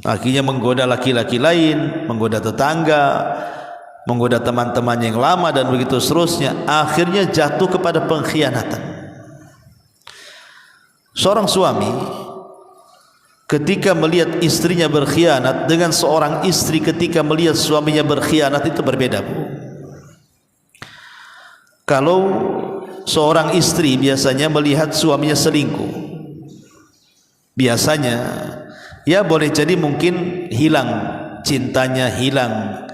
akhirnya menggoda laki-laki lain, menggoda tetangga, menggoda teman-temannya yang lama dan begitu seterusnya, akhirnya jatuh kepada pengkhianatan. Seorang suami ketika melihat istrinya berkhianat dengan seorang istri ketika melihat suaminya berkhianat itu berbeda, Bu. Kalau seorang istri biasanya melihat suaminya selingkuh, biasanya ya boleh jadi mungkin hilang cintanya, hilang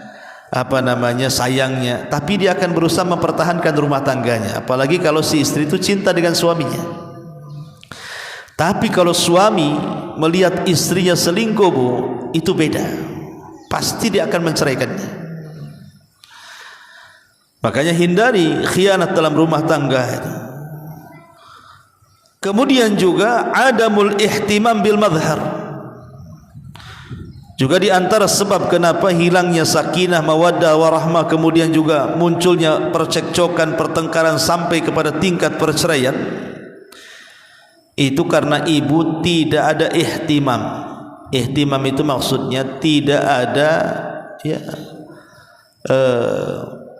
sayangnya, tapi dia akan berusaha mempertahankan rumah tangganya, apalagi kalau si istri itu cinta dengan suaminya. Tapi kalau suami melihat istrinya selingkuh, Bu, itu beda, pasti dia akan menceraikannya. Makanya hindari khianat dalam rumah tangga itu. Kemudian juga adamul ihtimam bil madhar. Juga di antara sebab kenapa hilangnya sakinah, mawaddah, warahmah, kemudian juga munculnya percekcokan, pertengkaran sampai kepada tingkat perceraian, itu karena ibu tidak ada ihtimam. Ihtimam itu maksudnya tidak ada ya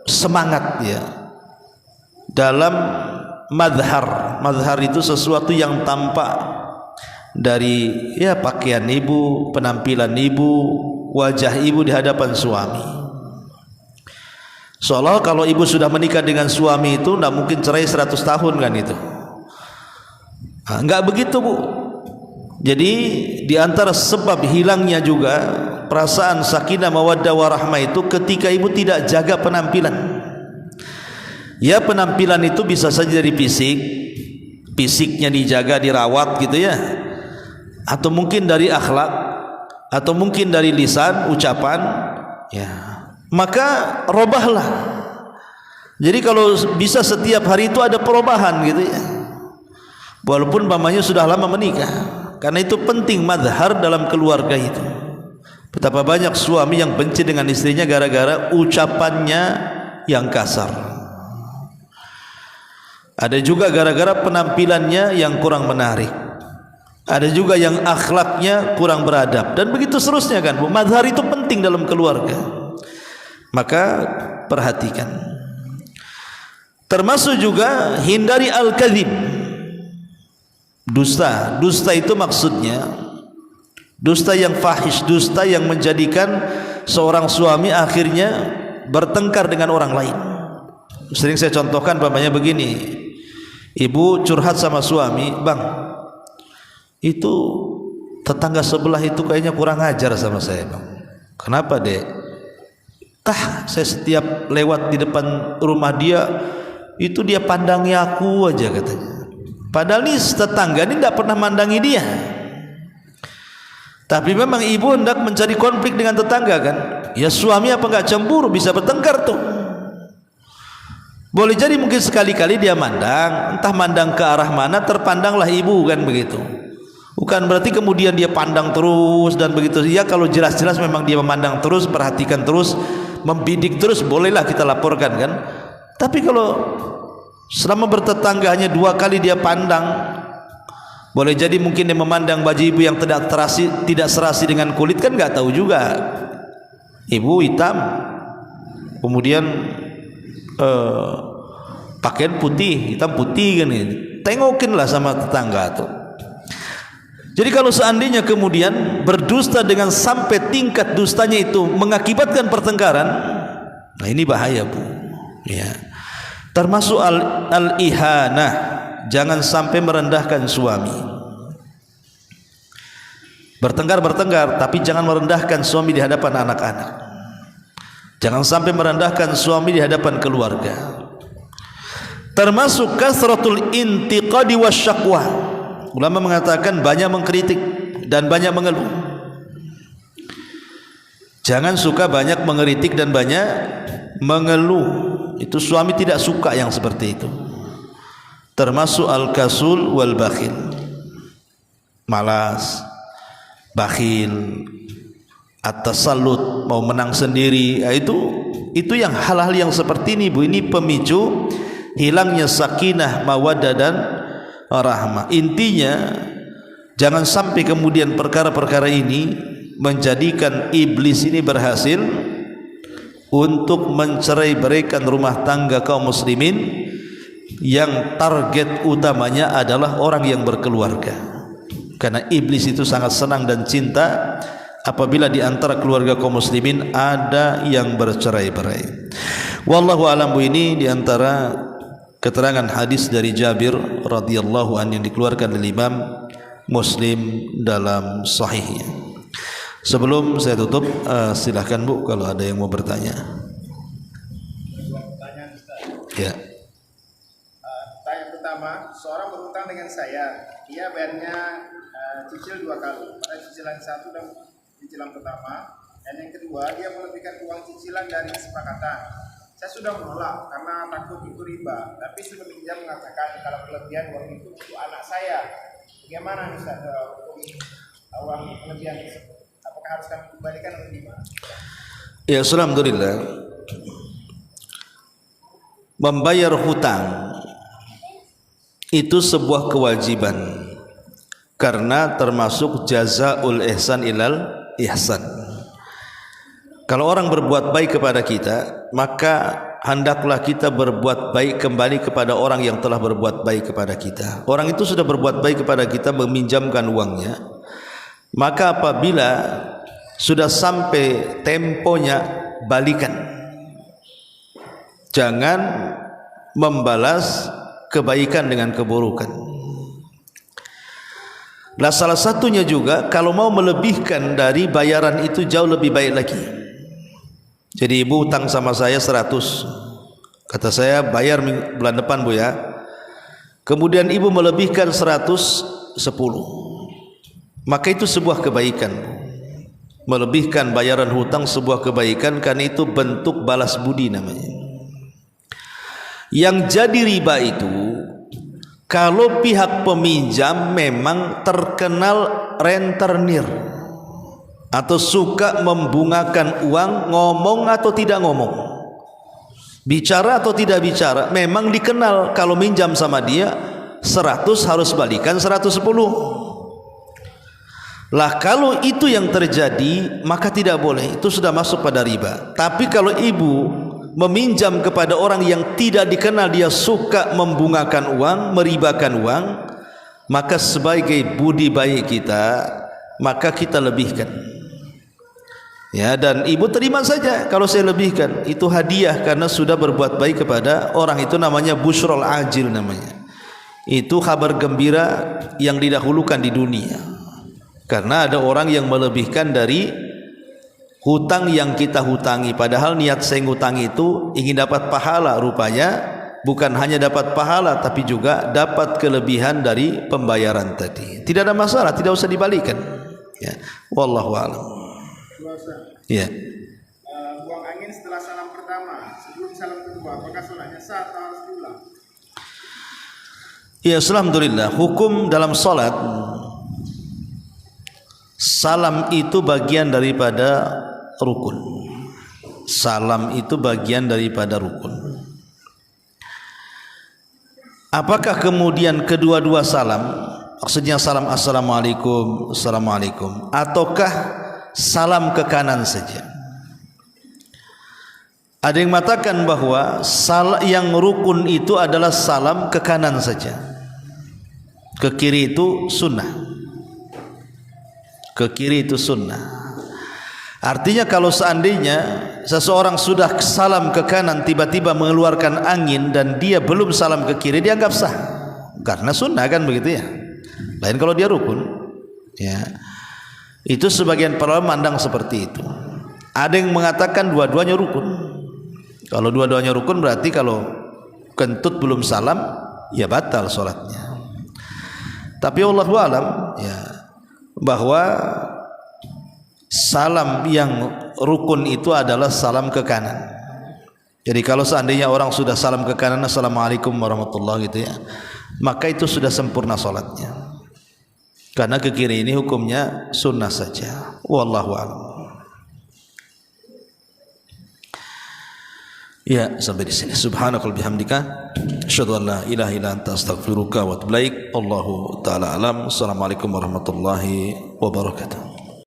semangat ya dalam madhar. Madhar itu sesuatu yang tampak dari ya pakaian ibu, penampilan ibu, wajah ibu di hadapan suami. Seolah kalau ibu sudah menikah dengan suami itu tidak mungkin cerai 100 tahun kan itu. Enggak begitu, Bu. Jadi di antara sebab hilangnya juga perasaan sakinah mawaddah warahmah itu ketika ibu tidak jaga penampilan. Ya penampilan itu bisa saja dari fisiknya dijaga, dirawat gitu ya. Atau mungkin dari akhlak, atau mungkin dari lisan, ucapan, ya. Maka robahlah. Jadi kalau bisa setiap hari itu ada perubahan gitu ya. Walaupun mamanya sudah lama menikah, karena itu penting madhar dalam keluarga itu. Betapa banyak suami yang benci dengan istrinya gara-gara ucapannya yang kasar. Ada juga gara-gara penampilannya yang kurang menarik. Ada juga yang akhlaknya kurang beradab, dan begitu seterusnya kan, Bu. Madhar itu penting dalam keluarga. Maka perhatikan. Termasuk juga hindari al-kadzib. Dusta. Dusta itu maksudnya dusta yang fahish, dusta yang menjadikan seorang suami akhirnya bertengkar dengan orang lain. Sering saya contohkan umpamanya begini. Ibu curhat sama suami, "Bang, itu tetangga sebelah itu kayaknya kurang ajar sama saya, Bang." "Kenapa, Dek?" "Saya setiap lewat di depan rumah dia itu dia pandangi aku aja," katanya. Padahal nih tetangga ini tidak pernah mandangi dia. Tapi memang ibu hendak mencari konflik dengan tetangga kan. Ya suami apa enggak cemburu, bisa bertengkar tuh. Boleh jadi mungkin sekali-kali dia mandang, entah mandang ke arah mana, terpandanglah ibu kan begitu. Bukan berarti kemudian dia pandang terus dan begitu. Ya kalau jelas-jelas memang dia memandang terus, perhatikan terus, membidik terus, bolehlah kita laporkan kan. Tapi kalau selama bertetangga hanya 2 kali dia pandang, boleh jadi mungkin dia memandang baju ibu yang tidak serasi dengan kulit kan nggak tahu juga. Ibu hitam, kemudian pakaian putih, hitam putih kan ini. Tengokinlah sama tetangga tuh. Jadi kalau seandainya kemudian berdusta dengan sampai tingkat dustanya itu mengakibatkan pertengkaran, nah ini bahaya, Bu. Ya. Termasuk al-ihanah, jangan sampai merendahkan suami. Bertengkar tapi jangan merendahkan suami di hadapan anak-anak. Jangan sampai merendahkan suami di hadapan keluarga. Termasuk kasratul intiqadi wasyaqwa. Ulama mengatakan banyak mengkritik dan banyak mengeluh. Jangan suka banyak mengkritik dan banyak mengeluh. Itu suami tidak suka yang seperti itu. Termasuk al-kasul wal bakhil. Malas, bakhil, at-tasallut, mau menang sendiri. Itu yang hal-hal yang seperti ini, Bu. Ini pemicu hilangnya sakinah, mawaddah dan rahmah. Intinya jangan sampai kemudian perkara-perkara ini menjadikan iblis ini berhasil untuk mencerai-beraikan rumah tangga kaum muslimin yang target utamanya adalah orang yang berkeluarga. Karena iblis itu sangat senang dan cinta apabila di antara keluarga kaum muslimin ada yang bercerai-berai. Wallahu a'lam. Ini di antara keterangan hadis dari Jabir radhiyallahu anhu yang dikeluarkan oleh Imam Muslim dalam sahihnya. Sebelum saya tutup, silahkan Bu kalau ada yang mau bertanya. Ya. Tanya pertama, seorang berhutang dengan saya, dia bayarnya cicil 2 kali, pada cicilan 1 dan cicilan pertama, dan yang kedua dia melebihkan uang cicilan dari kesepakatan. Saya sudah menolak karena takut itu riba, tapi sudah pinjam mengatakan kalau kelebihan uang itu untuk anak saya. Bagaimana Ustaz uang kelebihan tersebut? Apakah harus kami kembalikan atau gimana? Ya, alhamdulillah. Membayar hutang itu sebuah kewajiban. karena termasuk jazaul ihsan ilal ihsan. Kalau orang berbuat baik kepada kita, maka hendaklah kita berbuat baik kembali kepada orang yang telah berbuat baik kepada kita. Orang itu sudah berbuat baik kepada kita, meminjamkan uangnya, maka apabila sudah sampai temponya, balikan. Jangan membalas kebaikan dengan keburukan. Nah, salah satunya juga kalau mau melebihkan dari bayaran itu jauh lebih baik lagi. Jadi ibu utang sama saya 100, kata saya bayar bulan depan bu ya. Kemudian ibu melebihkan 110, maka itu sebuah kebaikan. Melebihkan bayaran hutang sebuah kebaikan, karena itu bentuk balas budi namanya. Yang jadi riba itu kalau pihak peminjam memang terkenal rentenir atau suka membungakan uang, ngomong atau tidak ngomong, bicara atau tidak bicara, memang dikenal kalau minjam sama dia 100 harus balikan 110. Lah kalau itu yang terjadi, maka tidak boleh, itu sudah masuk pada riba. Tapi kalau ibu meminjam kepada orang yang tidak dikenal dia suka membungakan uang, meribakan uang, maka sebagai budi baik kita, maka kita lebihkan. Ya, dan ibu terima saja kalau saya lebihkan, itu hadiah karena sudah berbuat baik kepada orang itu, namanya busyrul ajil namanya. Itu kabar gembira yang didahulukan di dunia. Karena ada orang yang melebihkan dari hutang yang kita hutangi, padahal niat saya ngutangi itu ingin dapat pahala, rupanya bukan hanya dapat pahala tapi juga dapat kelebihan dari pembayaran tadi. Tidak ada masalah, tidak usah dibalikan. Ya, wallahu a'lam. Ya. Buang angin setelah salam pertama, sebelum salam kedua, apakah sholatnya sah atau harus diulang? Ya, alhamdulillah, hukum dalam salat, salam itu bagian daripada rukun. Salam itu bagian daripada rukun. Apakah kemudian kedua-dua salam, maksudnya salam assalamualaikum, assalamualaikum, ataukah salam ke kanan saja? Ada yang mengatakan bahwa yang rukun itu adalah salam ke kanan saja, ke kiri itu sunnah. Ke kiri itu sunnah. Artinya kalau seandainya seseorang sudah salam ke kanan, tiba-tiba mengeluarkan angin dan dia belum salam ke kiri, dianggap sah, karena sunnah kan begitu ya. Lain kalau dia rukun, ya. Itu sebagian para ulama mandang seperti itu. Ada yang mengatakan dua-duanya rukun. Kalau dua-duanya rukun berarti kalau kentut belum salam, ya batal sholatnya. Tapi wallahu alam, ya, bahwa salam yang rukun itu adalah salam ke kanan. Jadi kalau seandainya orang sudah salam ke kanan, assalamualaikum warahmatullahi gitu ya, maka itu sudah sempurna salatnya. Karena ke kiri ini hukumnya sunnah saja. Wallahu a'lam. Ya, sampai di sini. Subhanakal bihamdika, asyhadu an la ilaha illa anta astaghfiruka wa atubu ilaik. Allahu taala alam. Assalamualaikum warahmatullahi wabarakatuh.